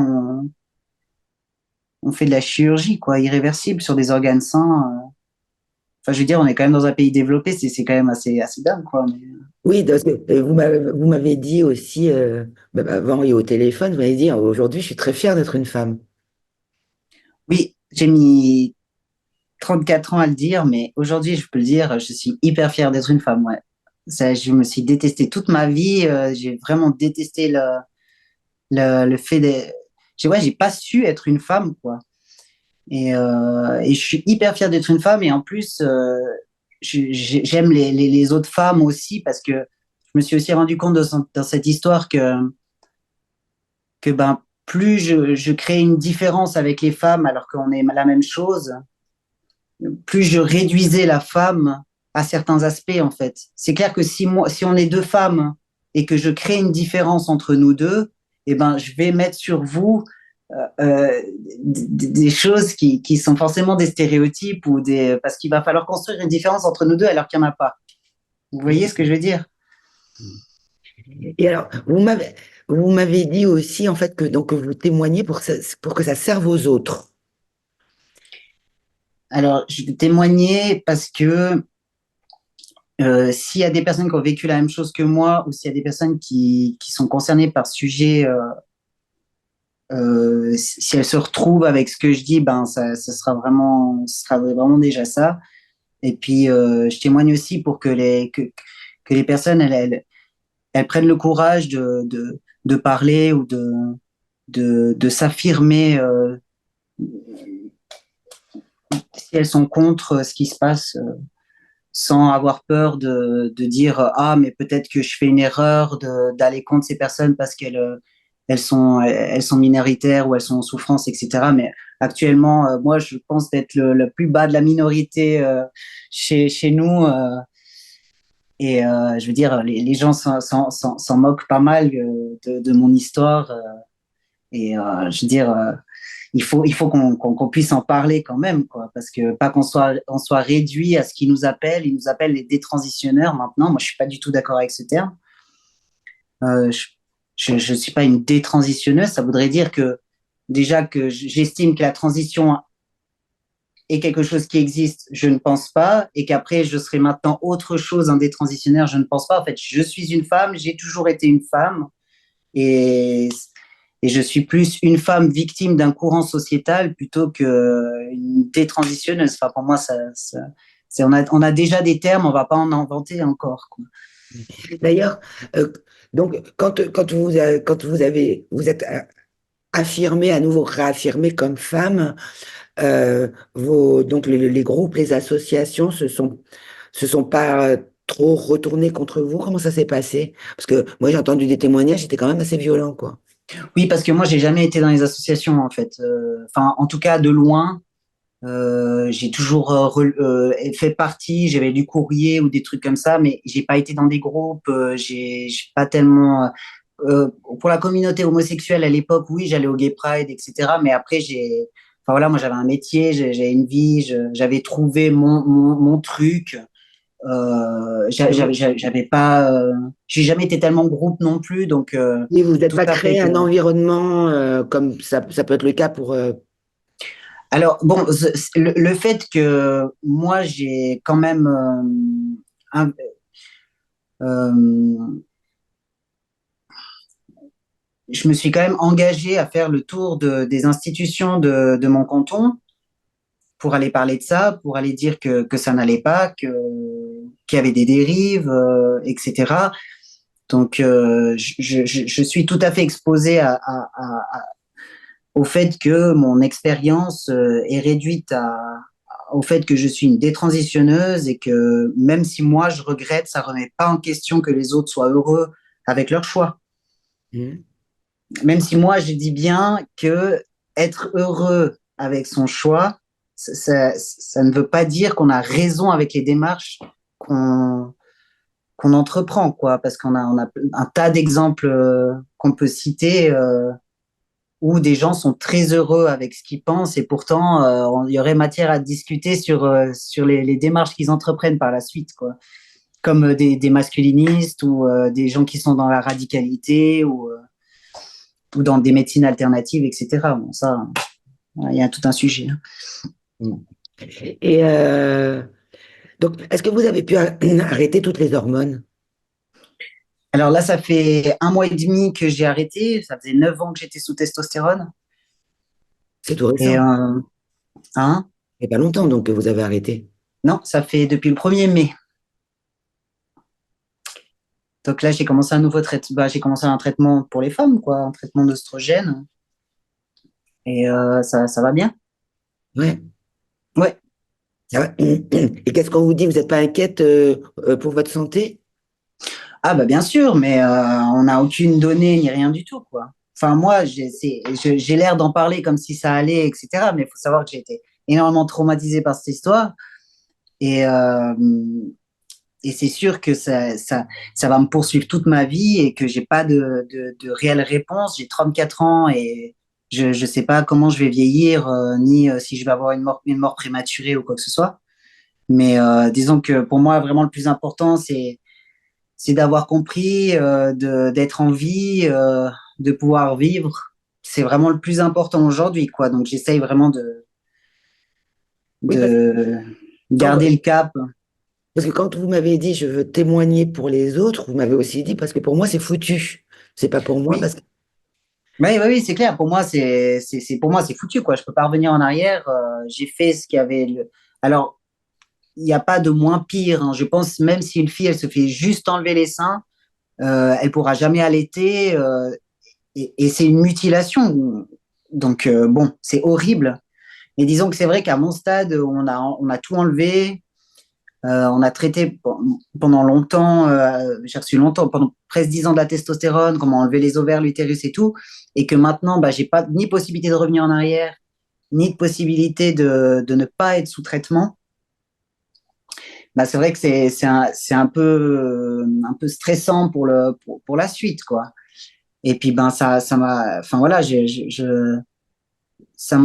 on fait de la chirurgie, quoi, irréversible sur des organes sains? Enfin, je veux dire, on est quand même dans un pays développé, c'est quand même assez dingue, quoi. Mais... Oui, parce que vous m'avez dit aussi, avant et au téléphone, vous m'avez dit, aujourd'hui, je suis très fière d'être une femme. Oui, j'ai mis 34 ans à le dire, mais aujourd'hui, je peux le dire, je suis hyper fière d'être une femme, ouais. Ça, je me suis détestée toute ma vie, j'ai vraiment détesté le fait de... Ouais, j'ai pas su être une femme, quoi. Et je suis hyper fière d'être une femme, et en plus, j'aime les autres femmes aussi, parce que je me suis aussi rendu compte dans cette histoire que ben, plus je crée une différence avec les femmes alors qu'on est la même chose, plus je réduisais la femme à certains aspects, en fait. C'est clair que si on est deux femmes et que je crée une différence entre nous deux, eh ben, je vais mettre sur vous des choses qui sont forcément des stéréotypes parce qu'il va falloir construire une différence entre nous deux alors qu'il n'y en a pas. Vous voyez ce que je veux dire? Et alors, vous m'avez dit aussi, en fait, que vous témoignez pour que ça serve aux autres. Alors, je vais témoigner parce que s'il y a des personnes qui ont vécu la même chose que moi, ou s'il y a des personnes qui sont concernées par ce sujet, si elles se retrouvent avec ce que je dis, ben ça ce sera vraiment déjà ça. Et puis je témoigne aussi pour que les personnes elles prennent le courage de parler ou de s'affirmer si elles sont contre ce qui se passe. Sans avoir peur de dire ah mais peut-être que je fais une erreur d'aller contre ces personnes parce elles sont minoritaires ou elles sont en souffrance, etc. Mais actuellement moi je pense d'être le plus bas de la minorité chez nous et je veux dire les gens s'en moquent pas mal de mon histoire et je veux dire il faut qu'on puisse en parler quand même, quoi, parce que pas on soit réduit à ce qu'ils nous appellent. Ils nous appellent les détransitionneurs maintenant. Moi, je suis pas du tout d'accord avec ce terme. Euh, je suis pas une détransitionneuse. Ça voudrait dire que déjà que j'estime que la transition est quelque chose qui existe, je ne pense pas, et qu'après je serai maintenant autre chose, un détransitionnaire, je ne pense pas. En fait, je suis une femme, j'ai toujours été une femme, et, et je suis plus une femme victime d'un courant sociétal plutôt qu'une détransitionneuse. Enfin, pour moi, on a déjà des termes, on ne va pas en inventer encore, quoi. D'ailleurs, donc quand vous êtes affirmé à nouveau réaffirmé comme femme, donc les groupes, les associations se sont pas trop retournés contre vous. Comment ça s'est passé? Parce que moi j'ai entendu des témoignages, c'était quand même assez violent, quoi. Oui, parce que moi, j'ai jamais été dans les associations, en fait. Enfin, en tout cas, de loin. J'ai toujours fait partie, j'avais du courrier ou des trucs comme ça, mais j'ai pas été dans des groupes, j'ai pas tellement. Pour la communauté homosexuelle à l'époque, oui, j'allais au Gay Pride, etc. Mais après, enfin voilà, moi j'avais un métier, j'avais une vie, j'avais trouvé mon truc. J'avais pas, j'ai jamais été tellement groupe non plus, donc Et vous n'êtes tout pas ça fait créé que. un environnement comme ça peut être le cas pour. Alors, bon, le fait que moi, j'ai quand même un- euh, je me suis quand même engagé à faire le tour des institutions de mon canton pour aller parler de ça, pour aller dire que ça n'allait pas, qu'il y avait des dérives, etc. Donc, je suis tout à fait exposé au fait que mon expérience est réduite au fait que je suis une détransitionneuse et que même si moi je regrette, ça remet pas en question que les autres soient heureux avec leur choix. Hmm. Même si moi je dis bien que être heureux avec son choix, ça ne veut pas dire qu'on a raison avec les démarches qu'on qu'on entreprend, quoi, parce on a un tas d'exemples qu'on peut citer où des gens sont très heureux avec ce qu'ils pensent et pourtant il y aurait matière à discuter sur les démarches qu'ils entreprennent par la suite, quoi. Comme des masculinistes ou des gens qui sont dans la radicalité ou dans des médecines alternatives, etc. Bon, ça, il y a tout un sujet, hein. Hmm. Et donc, est-ce que vous avez pu arrêter toutes les hormones? Alors là, ça fait 1 mois et demi que j'ai arrêté. Ça faisait 9 ans que j'étais sous testostérone. C'est tout Et récent. hein, Il n'y a pas longtemps donc que vous avez arrêté. non, ça fait depuis le 1er mai. Donc là, j'ai commencé un nouveau traitement. Bah, j'ai commencé un traitement pour les femmes, quoi, un traitement d'œstrogène. Et ça va bien. Ouais. Ouais. Ça va. Et qu'est-ce qu'on vous dit? Vous n'êtes pas inquiète pour votre santé? Ah bah bien sûr, mais on n'a aucune donnée ni rien du tout, quoi. Enfin, moi, j'ai l'air d'en parler comme si ça allait, etc. Mais il faut savoir que j'ai été énormément traumatisé par cette histoire. Et, euh, et c'est sûr que ça va me poursuivre toute ma vie et que j'ai pas de réelle réponse. J'ai 34 ans et je sais pas comment je vais vieillir, ni si je vais avoir une mort prématurée ou quoi que ce soit. Mais disons que pour moi, vraiment, le plus important, c'est d'avoir compris, d'être en vie, de pouvoir vivre. C'est vraiment le plus important aujourd'hui, quoi. Donc, j'essaye vraiment Oui, parce que de quand, garder le cap. parce que quand vous m'avez dit je veux témoigner pour les autres, vous m'avez aussi dit parce que pour moi c'est foutu. C'est pas pour moi Oui, parce que oui, oui, oui, c'est clair. Pour moi, pour moi, c'est foutu, quoi. Je peux pas revenir en arrière. J'ai fait ce qu'il y avait. Alors, il n'y a pas de moins pire, hein. Je pense même si une fille, elle se fait juste enlever les seins, elle pourra jamais allaiter, et c'est une mutilation. Donc, bon, c'est horrible. Mais disons que c'est vrai qu'à mon stade, on a tout enlevé. On a traité pendant longtemps, j'ai reçu longtemps, pendant presque 10 ans de la testostérone, comment enlever les ovaires, l'utérus et tout, et que maintenant, bah, j'ai pas ni possibilité de revenir en arrière, ni de possibilité de ne pas être sous traitement. Bah, c'est vrai que c'est un peu stressant pour la suite, quoi. Et puis, ben, ça m'a, enfin voilà, ça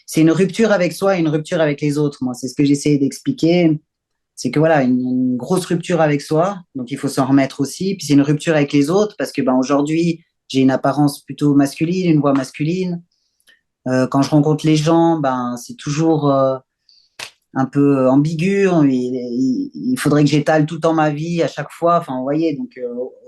c'est une rupture avec soi et une rupture avec les autres, moi. C'est ce que j'essayais d'expliquer. C'est que voilà, une grosse rupture avec soi, donc il faut s'en remettre aussi. Puis c'est une rupture avec les autres parce que ben aujourd'hui, j'ai une apparence plutôt masculine, une voix masculine. Quand je rencontre les gens, ben c'est toujours un peu ambigu. Il faudrait que j'étale tout le temps ma vie à chaque fois. Enfin, vous voyez, donc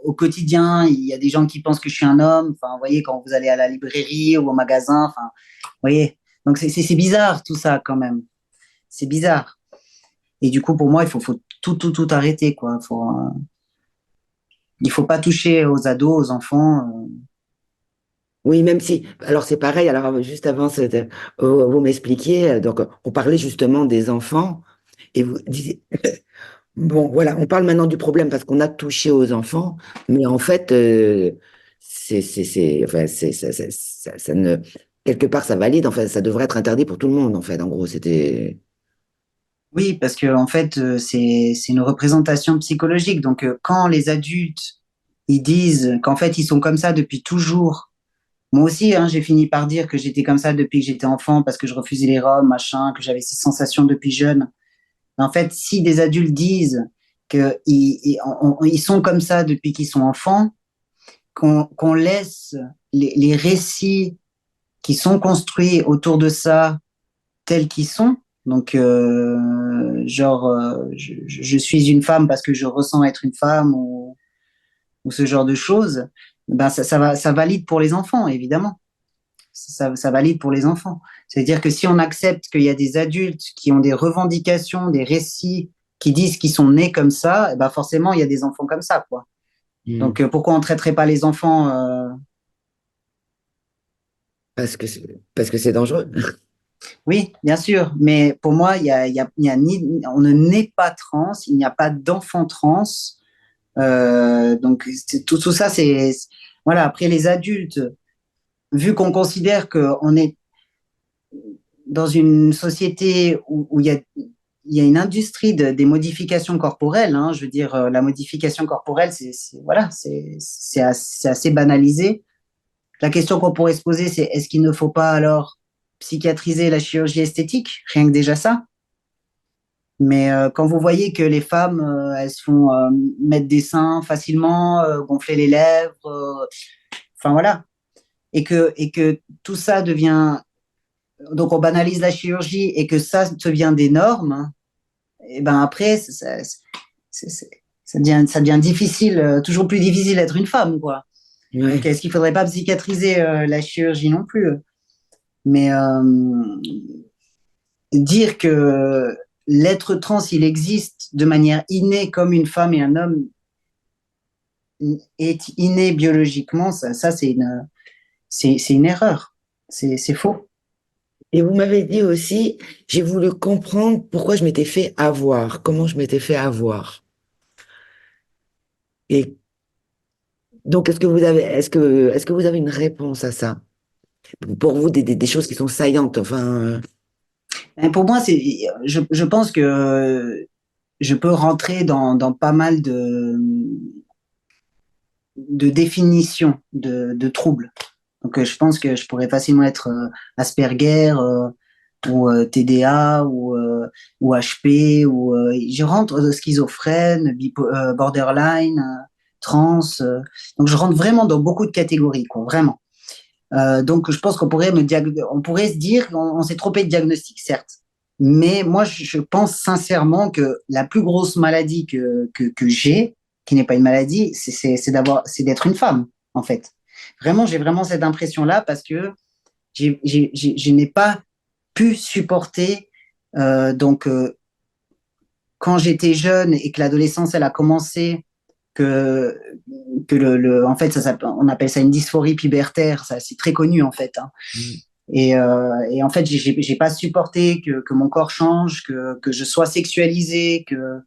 au quotidien, il y a des gens qui pensent que je suis un homme. Enfin, vous voyez, quand vous allez à la librairie ou au magasin, enfin, vous voyez. Donc c'est bizarre tout ça quand même. C'est bizarre. Et du coup, pour moi, faut tout arrêter, quoi. Il faut pas toucher aux ados, aux enfants. Oui, même si, alors c'est pareil, alors juste avant, vous m'expliquiez, donc on parlait justement des enfants, et vous disiez, bon, voilà, on parle maintenant du problème parce qu'on a touché aux enfants, mais en fait, enfin, ça ne, quelque part, ça valide, enfin, ça devrait être interdit pour tout le monde, en fait, en gros, c'était, Oui, parce que en fait, c'est une représentation psychologique. Donc, quand les adultes ils disent qu'en fait ils sont comme ça depuis toujours. Moi aussi, hein, j'ai fini par dire que j'étais comme ça depuis que j'étais enfant parce que je refusais les Roms, machin, que j'avais ces sensations depuis jeune. En fait, si des adultes disent qu'ils sont comme ça depuis qu'ils sont enfants, qu'on laisse les récits qui sont construits autour de ça tels qu'ils sont, donc genre je suis une femme parce que je ressens être une femme ou ce genre de choses, ben ça valide pour les enfants, évidemment. Ça valide pour les enfants. C'est-à-dire que si on accepte qu'il y a des adultes qui ont des revendications, des récits qui disent qu'ils sont nés comme ça, eh ben forcément, il y a des enfants comme ça, quoi. hmm, Donc, pourquoi on ne traiterait pas les enfants parce que c'est dangereux. Oui, bien sûr, mais pour moi, il y a ni, on ne naît pas trans, il n'y a pas d'enfant trans. Donc, tout ça, voilà, après les adultes, vu qu'on considère qu'on est dans une société où il y a une industrie des modifications corporelles. Hein, je veux dire, la modification corporelle, voilà, c'est assez banalisé. La question qu'on pourrait se poser, c'est est-ce qu'il ne faut pas alors psychiatriser la chirurgie esthétique, rien que déjà ça. Mais quand vous voyez que les femmes, elles se font mettre des seins facilement, gonfler les lèvres, enfin voilà, et que tout ça devient, donc on banalise la chirurgie et que ça devient des normes, et ben après, c'est- ça devient difficile, toujours plus difficile d'être une femme, quoi. Donc, Ouais. est-ce qu'il faudrait pas psychiatriser la chirurgie non plus? Mais dire que l'être trans, il existe de manière innée comme une femme et un homme est inné biologiquement, ça c'est une erreur. C'est faux. Et vous m'avez dit aussi, j'ai voulu comprendre pourquoi je m'étais fait avoir, comment je m'étais fait avoir. Et donc, est-ce que vous avez une réponse à ça? Pour vous, des choses qui sont saillantes, enfin, Et pour moi, je pense que je peux rentrer dans pas mal de définitions de troubles. Donc, je pense que je pourrais facilement être Asperger ou TDA ou HP ou je rentre schizophrène, borderline, trans. Donc, je rentre vraiment dans beaucoup de catégories, quoi, vraiment. Donc, je pense on pourrait se dire qu'on s'est trompé de diagnostic, certes. Mais moi, je pense sincèrement que la plus grosse maladie que j'ai, qui n'est pas une maladie, c'est d'être une femme, en fait. Vraiment, j'ai vraiment cette impression-là parce que je n'ai pas pu supporter, donc, quand j'étais jeune et que l'adolescence, elle a commencé, que, en fait, on appelle ça une dysphorie pubertaire, ça, c'est très connu, en fait, hein. mm, Et en fait, j'ai pas supporté que mon corps change, que je sois sexualisé, que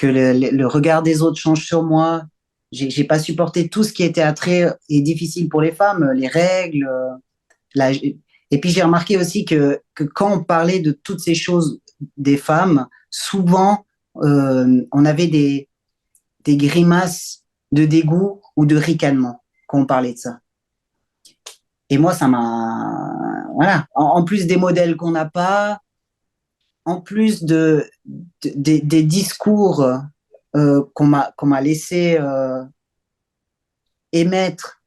le regard des autres change sur moi. J'ai pas supporté tout ce qui était attrait et difficile pour les femmes, les règles. La, et puis j'ai remarqué aussi que quand on parlait de toutes ces choses des femmes, souvent on avait des grimaces de dégoût ou de ricanement quand on parlait de ça. Et moi, ça m'a. Voilà. En plus des modèles qu'on n'a pas, en plus des discours qu'on m'a laissé émettre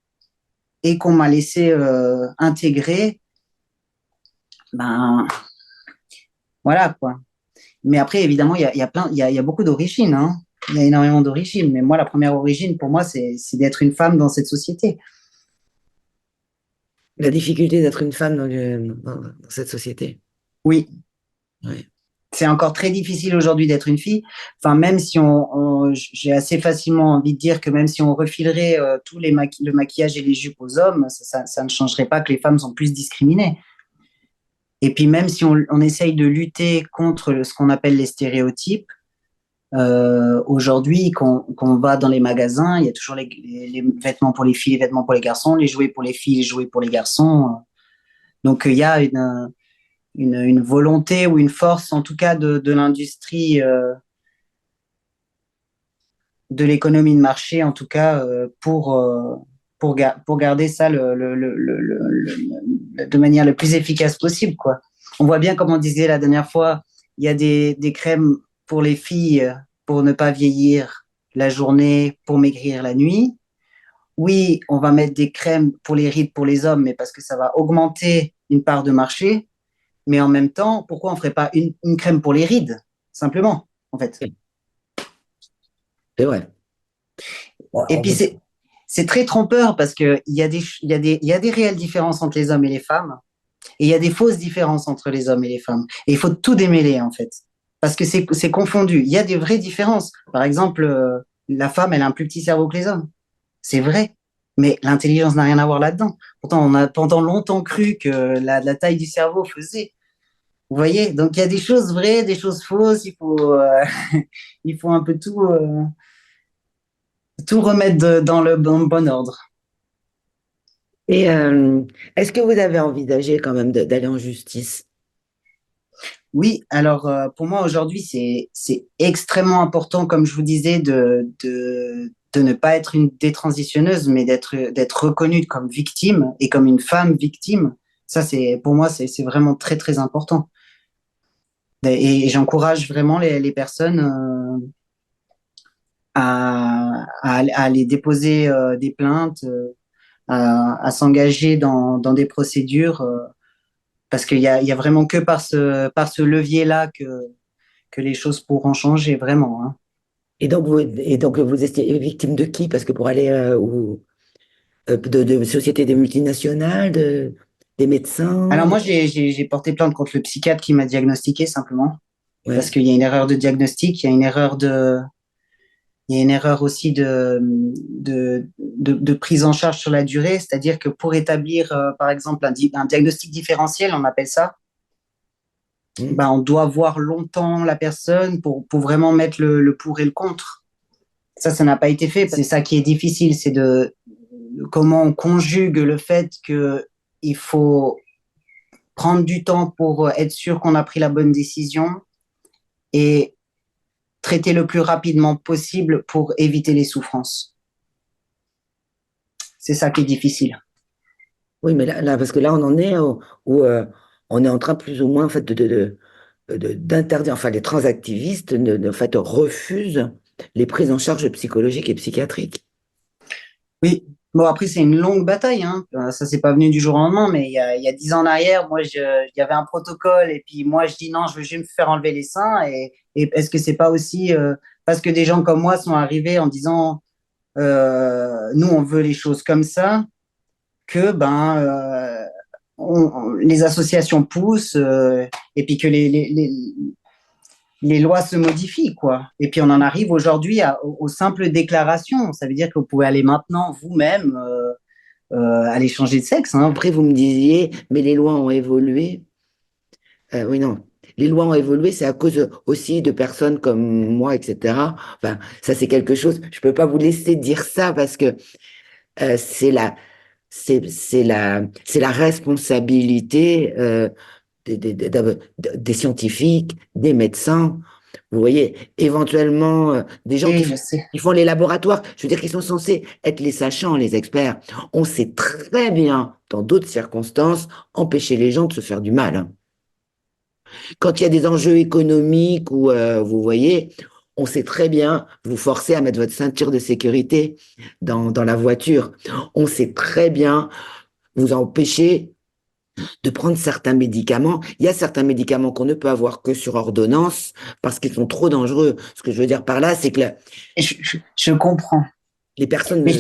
et qu'on m'a laissé intégrer, ben, Voilà, quoi. Mais après, évidemment, il y a plein, il y a beaucoup d'origines, hein. Il y a énormément d'origines. Mais moi, la première origine, pour moi, c'est d'être une femme dans cette société. La difficulté d'être une femme dans cette société. Oui, Ouais. c'est encore très difficile aujourd'hui d'être une fille. Enfin, même si j'ai assez facilement envie de dire que même si on refilerait tous le maquillage et les jupes aux hommes, ça ne changerait pas que les femmes sont plus discriminées. Et puis même si on essaye de lutter contre ce qu'on appelle les stéréotypes, aujourd'hui, quand on va dans les magasins, il y a toujours les vêtements pour les filles, les vêtements pour les garçons, les jouets pour les filles, les jouets pour les garçons. Donc il y a une volonté ou une force, en tout cas, de l'industrie, de l'économie de marché, en tout cas, pour garder ça de manière la plus efficace possible, quoi. On voit bien, comme on disait la dernière fois, il y a des crèmes pour les filles pour ne pas vieillir la journée, pour maigrir la nuit. Oui, on va mettre des crèmes pour les rides pour les hommes, mais parce que ça va augmenter une part de marché. Mais en même temps, pourquoi on ne ferait pas une crème pour les rides, simplement, en fait. C'est vrai. Et Bon, puis, c'est très trompeur parce qu'il y a il y a des réelles différences entre les hommes et les femmes, et il y a des fausses différences entre les hommes et les femmes. Et il faut tout démêler, en fait, parce que c'est confondu. Il y a des vraies différences. Par exemple, la femme, elle a un plus petit cerveau que les hommes. C'est vrai. Mais l'intelligence n'a rien à voir là-dedans. Pourtant, on a pendant longtemps cru que la taille du cerveau faisait. Vous voyez? Donc, il y a des choses vraies, des choses fausses. Il faut un peu tout remettre dans le bon ordre. et est-ce que vous avez envisagé quand même d'aller en justice? Oui, alors pour moi aujourd'hui, c'est extrêmement important, comme je vous disais, de ne pas être une détransitionneuse, mais d'être reconnue comme victime et comme une femme victime. Ça, pour moi, c'est vraiment très, très important. Et j'encourage vraiment les personnes à aller déposer des plaintes, à s'engager dans des procédures, parce il y a vraiment que par ce levier-là que les choses pourront changer vraiment, hein. Et donc vous étiez victime de qui? Parce que pour aller de sociétés des multinationales, des médecins, Alors moi, j'ai porté plainte contre le psychiatre qui m'a diagnostiqué simplement, parce ouais. qu'il y a une erreur de diagnostic, il y a une erreur aussi de prise en charge sur la durée, c'est-à-dire que pour établir, par exemple, un diagnostic différentiel, on appelle ça, Hmm. ben, on doit voir longtemps la personne pour vraiment mettre le pour et le contre. Ça n'a pas été fait. C'est ça qui est difficile, c'est de comment on conjugue le fait que il faut prendre du temps pour être sûr qu'on a pris la bonne décision et traiter le plus rapidement possible pour éviter les souffrances. C'est ça qui est difficile. Oui, mais parce que là, on en est où, on est en train plus ou moins en fait, d'interdire, enfin, les transactivistes en fait, refusent les prises en charge psychologiques et psychiatriques. Oui, bon après c'est une longue bataille, hein. Ça c'est pas venu du jour au lendemain, mais il y a 10 ans en arrière, il y avait un protocole et puis moi je dis non, je veux juste me faire enlever les seins et est-ce que c'est pas aussi parce que des gens comme moi sont arrivés en disant nous on veut les choses comme ça que les associations poussent et puis que les lois se modifient, quoi. Et puis on en arrive aujourd'hui aux simples déclarations. Ça veut dire que vous pouvez aller maintenant vous-même aller changer de sexe, hein. Après, vous me disiez, mais les lois ont évolué. Oui, non. Les lois ont évolué, c'est à cause aussi de personnes comme moi, etc. Enfin, ça, c'est quelque chose. Je peux pas vous laisser dire ça parce que c'est la responsabilité des scientifiques, des médecins. Vous voyez, éventuellement, des gens Et je sais. qui font les laboratoires. Je veux dire, qu'ils sont censés être les sachants, les experts. On sait très bien, dans d'autres circonstances, empêcher les gens de se faire du mal, hein. Quand il y a des enjeux économiques ou vous voyez, on sait très bien vous forcer à mettre votre ceinture de sécurité dans la voiture. On sait très bien vous empêcher. de prendre certains médicaments. Il y a certains médicaments qu'on ne peut avoir que sur ordonnance parce qu'ils sont trop dangereux. Ce que je veux dire par là, c'est que Et je comprends. les personnes, Mais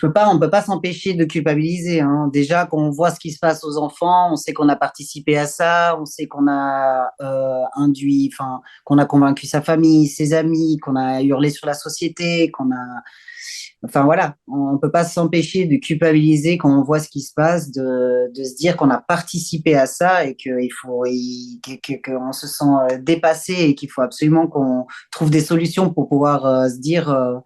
on peut pas s'empêcher de culpabiliser, hein. Déjà, quand on voit ce qui se passe aux enfants, on sait qu'on a participé à ça, on sait qu'on a induit, enfin, qu'on a convaincu sa famille, ses amis, qu'on a hurlé sur la société, enfin voilà, on peut pas s'empêcher de culpabiliser quand on voit ce qui se passe, de se dire qu'on a participé à ça et qu'on se sent dépassé et qu'il faut absolument qu'on trouve des solutions pour pouvoir se dire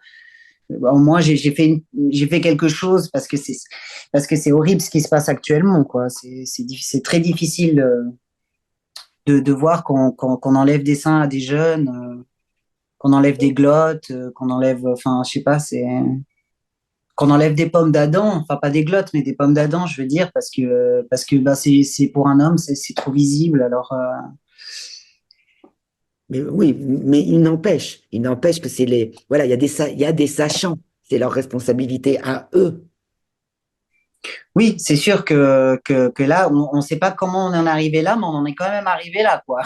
au moins j'ai fait quelque chose parce que c'est horrible ce qui se passe actuellement, quoi. C'est très difficile de voir qu'on enlève des seins à des jeunes, qu'on enlève des glottes, qu'on enlève, enfin, je sais pas, c'est qu'on enlève des pommes d'Adam, enfin pas des glottes, mais des pommes d'Adam, je veux dire, parce que bah, c'est pour un homme, c'est trop visible. Alors mais oui, mais il n'empêche que c'est les, voilà, il y a des sachants, c'est leur responsabilité à eux. oui, c'est sûr que là, on ne sait pas comment on en est arrivé là, mais on en est quand même arrivé là, quoi.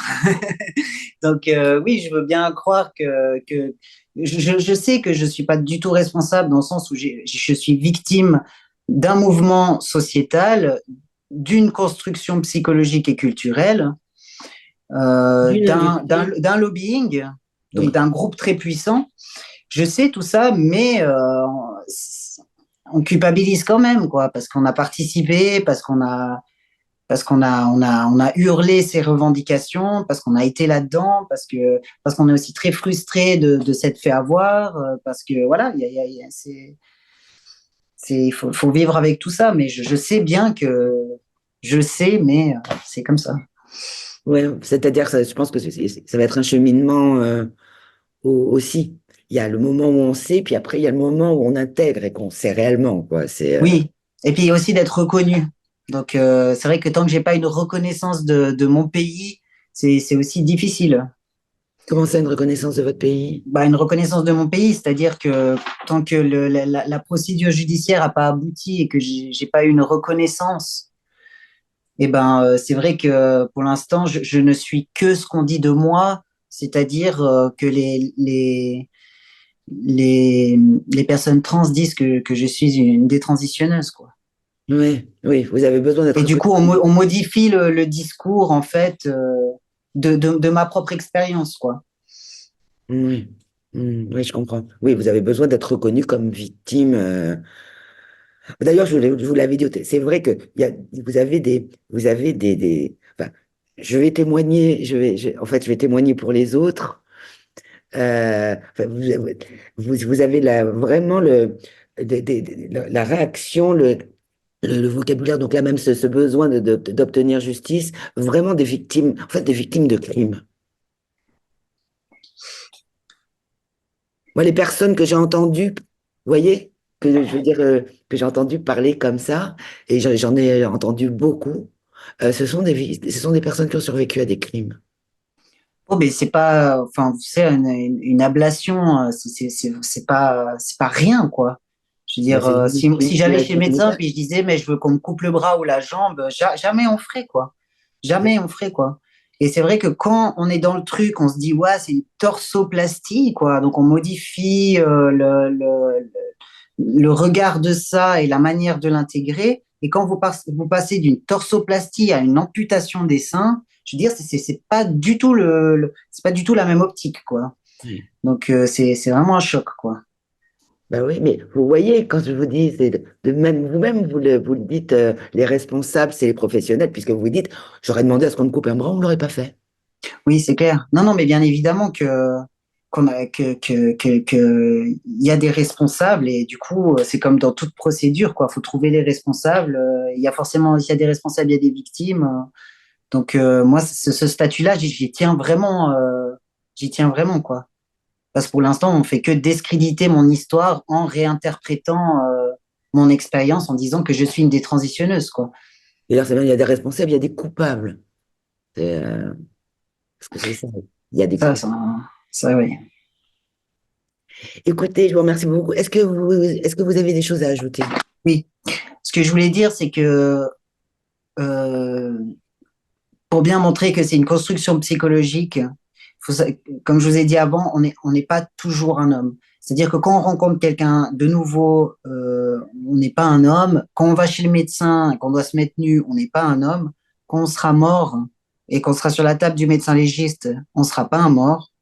Donc oui, je veux bien croire que je sais que je suis pas du tout responsable dans le sens où je suis victime d'un mouvement sociétal, d'une construction psychologique et culturelle, D'une industrie. d'un lobbying, donc Oui. d'un groupe très puissant. Je sais tout ça, mais on culpabilise quand même, quoi, parce qu'on a participé, on a hurlé ses revendications, parce qu'on a été là-dedans, parce qu'on est aussi très frustré de s'être fait avoir, parce que voilà, faut vivre avec tout ça, mais je sais bien que je sais, mais c'est comme ça. Ouais, c'est-à-dire, je pense que ça va être un cheminement aussi. Il y a le moment où on sait, puis après, il y a le moment où on intègre et qu'on sait réellement, quoi. Oui, et puis aussi d'être reconnu. Donc c'est vrai que tant que j'ai pas une reconnaissance de mon pays, c'est aussi difficile. Comment ça, une reconnaissance de votre pays? Bah, une reconnaissance de mon pays, c'est-à-dire que tant que la procédure judiciaire n'a pas abouti et que j'ai pas eu une reconnaissance, et ben c'est vrai que pour l'instant je ne suis que ce qu'on dit de moi, c'est-à-dire que les personnes trans disent que je suis une détransitionneuse, quoi. Oui, oui, vous avez besoin Et d'être du coup, reconnu. on modifie le discours en fait de ma propre expérience, quoi. Oui. Oui, je comprends. Oui, vous avez besoin d'être reconnu comme victime. D'ailleurs, je vous l'avais dit, c'est vrai que vous avez enfin, je vais témoigner, en fait, je vais témoigner pour les autres. Enfin, vous avez vraiment la réaction, le vocabulaire, donc là même ce besoin d'obtenir justice, vraiment des victimes, en fait, des victimes de crimes. Moi, les personnes que j'ai entendues, vous voyez, je veux dire, que j'ai entendu parler comme ça, et j'en ai entendu beaucoup, ce sont des personnes qui ont survécu à des crimes. Oh, mais c'est pas, enfin, vous savez, une ablation, c'est pas rien, quoi. Je veux Bah, dire, c'est une si j'allais chez manipulation le médecin génétique. puis je disais, mais je veux qu'on me coupe le bras ou la jambe, jamais on ferait, quoi. Jamais on ferait, quoi. Et c'est vrai que quand on est dans le truc, on se dit, ouais, c'est une torsoplastie, quoi. Donc on modifie le regard de ça et la manière de l'intégrer. Et quand vous passez d'une torsoplastie à une amputation des seins, je veux dire, c'est pas du tout c'est pas du tout la même optique, quoi. Oui. Donc c'est vraiment un choc, quoi. Ben oui, mais vous voyez, quand je vous dis, c'est de même, vous-même, vous le dites, les responsables, c'est les professionnels, puisque vous vous dites, j'aurais demandé à ce qu'on me coupe un bras, on ne l'aurait pas fait. Oui, c'est clair. Non, non, mais bien évidemment il y a des responsables et du coup, c'est comme dans toute procédure, quoi. Faut trouver les responsables. Il y a des responsables, il y a des victimes. Donc moi, ce statut-là, j'y tiens vraiment, quoi. Parce que pour l'instant, on fait que discréditer mon histoire en réinterprétant mon expérience en disant que je suis une détransitionneuse, quoi. Et là, c'est bien, il y a des responsables, il y a des coupables. C'est, parce que c'est ça, il y a des Ça, coupables. ça, ça, oui. Écoutez, je vous remercie beaucoup. Est-ce que vous avez des choses à ajouter? Oui. Ce que je voulais dire, c'est que euh, pour bien montrer que c'est une construction psychologique, faut, comme je vous ai dit avant, on n'est pas toujours un homme. C'est-à-dire que quand on rencontre quelqu'un de nouveau, on n'est pas un homme. Quand on va chez le médecin, qu'on doit se mettre nu, on n'est pas un homme. Quand on sera mort et qu'on sera sur la table du médecin légiste, on ne sera pas un mort,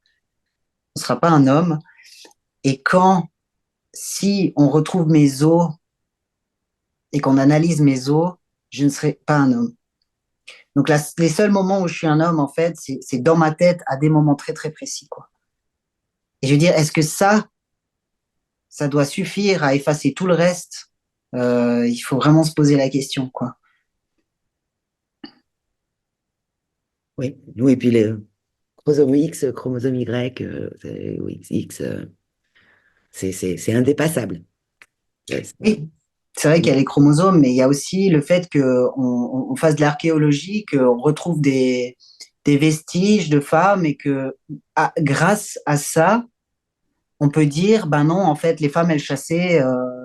on ne sera pas un homme. Et si on retrouve mes os et qu'on analyse mes os, je ne serai pas un homme. Donc les seuls moments où je suis un homme, en fait, c'est dans ma tête à des moments très, très précis, quoi. Et je veux dire, est-ce que ça doit suffire à effacer tout le reste? Il faut vraiment se poser la question, quoi. Oui, oui, puis les chromosomes X, chromosome Y, ou XX, c'est indépassable. Oui, c'est vrai qu'il y a les chromosomes, mais il y a aussi le fait qu'on fasse de l'archéologie, qu'on retrouve des vestiges de femmes et que grâce à ça, on peut dire, ben non, en fait, les femmes, elles chassaient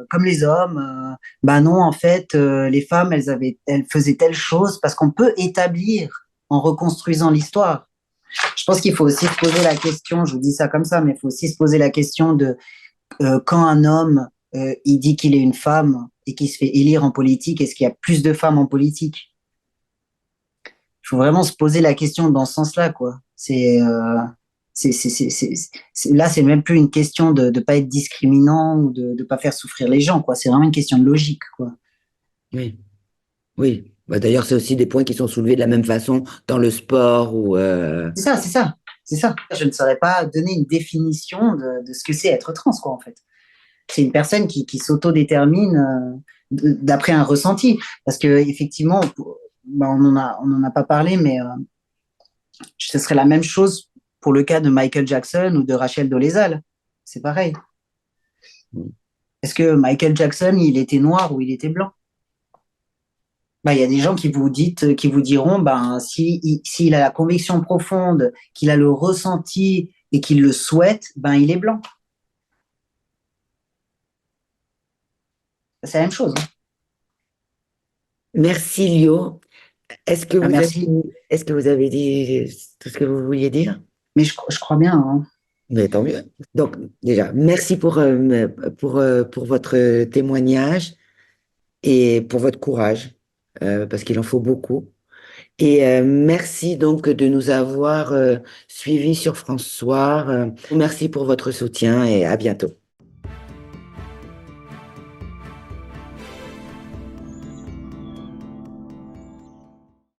comme les hommes. Ben non, en fait, les femmes, elles faisaient telle chose parce qu'on peut établir en reconstruisant l'histoire. Je pense qu'il faut aussi se poser la question, je vous dis ça comme ça, mais il faut aussi se poser la question de quand un homme, il dit qu'il est une femme et qu'il se fait élire en politique, est-ce qu'il y a plus de femmes en politique? Il faut vraiment se poser la question dans ce sens-là, quoi. Là, c'est même plus une question de ne pas être discriminant ou de ne pas faire souffrir les gens, quoi. C'est vraiment une question de logique, quoi. Oui, oui. Bah, d'ailleurs, c'est aussi des points qui sont soulevés de la même façon dans le sport ou C'est ça, c'est ça, c'est ça. Je ne saurais pas donner une définition de ce que c'est être trans, quoi, en fait. C'est une personne qui s'autodétermine d'après un ressenti. Parce que effectivement, bah, on en a pas parlé, mais ce serait la même chose pour le cas de Michael Jackson ou de Rachel Dolezal. C'est pareil. Est-ce que Michael Jackson, il était noir ou il était blanc? Bah, il y a des gens qui vous diront, ben, s'il a la conviction profonde, qu'il a le ressenti et qu'il le souhaite, ben, il est blanc. C'est la même chose, hein. merci Lio. Est-ce que Ah, vous avez, merci. est-ce que vous avez dit tout ce que vous vouliez dire? Mais je crois bien, hein. Mais tant mieux. Donc, déjà, merci pour votre témoignage et pour votre courage, parce qu'il en faut beaucoup. Et merci donc de nous avoir suivis sur France Soir. Merci pour votre soutien et à bientôt.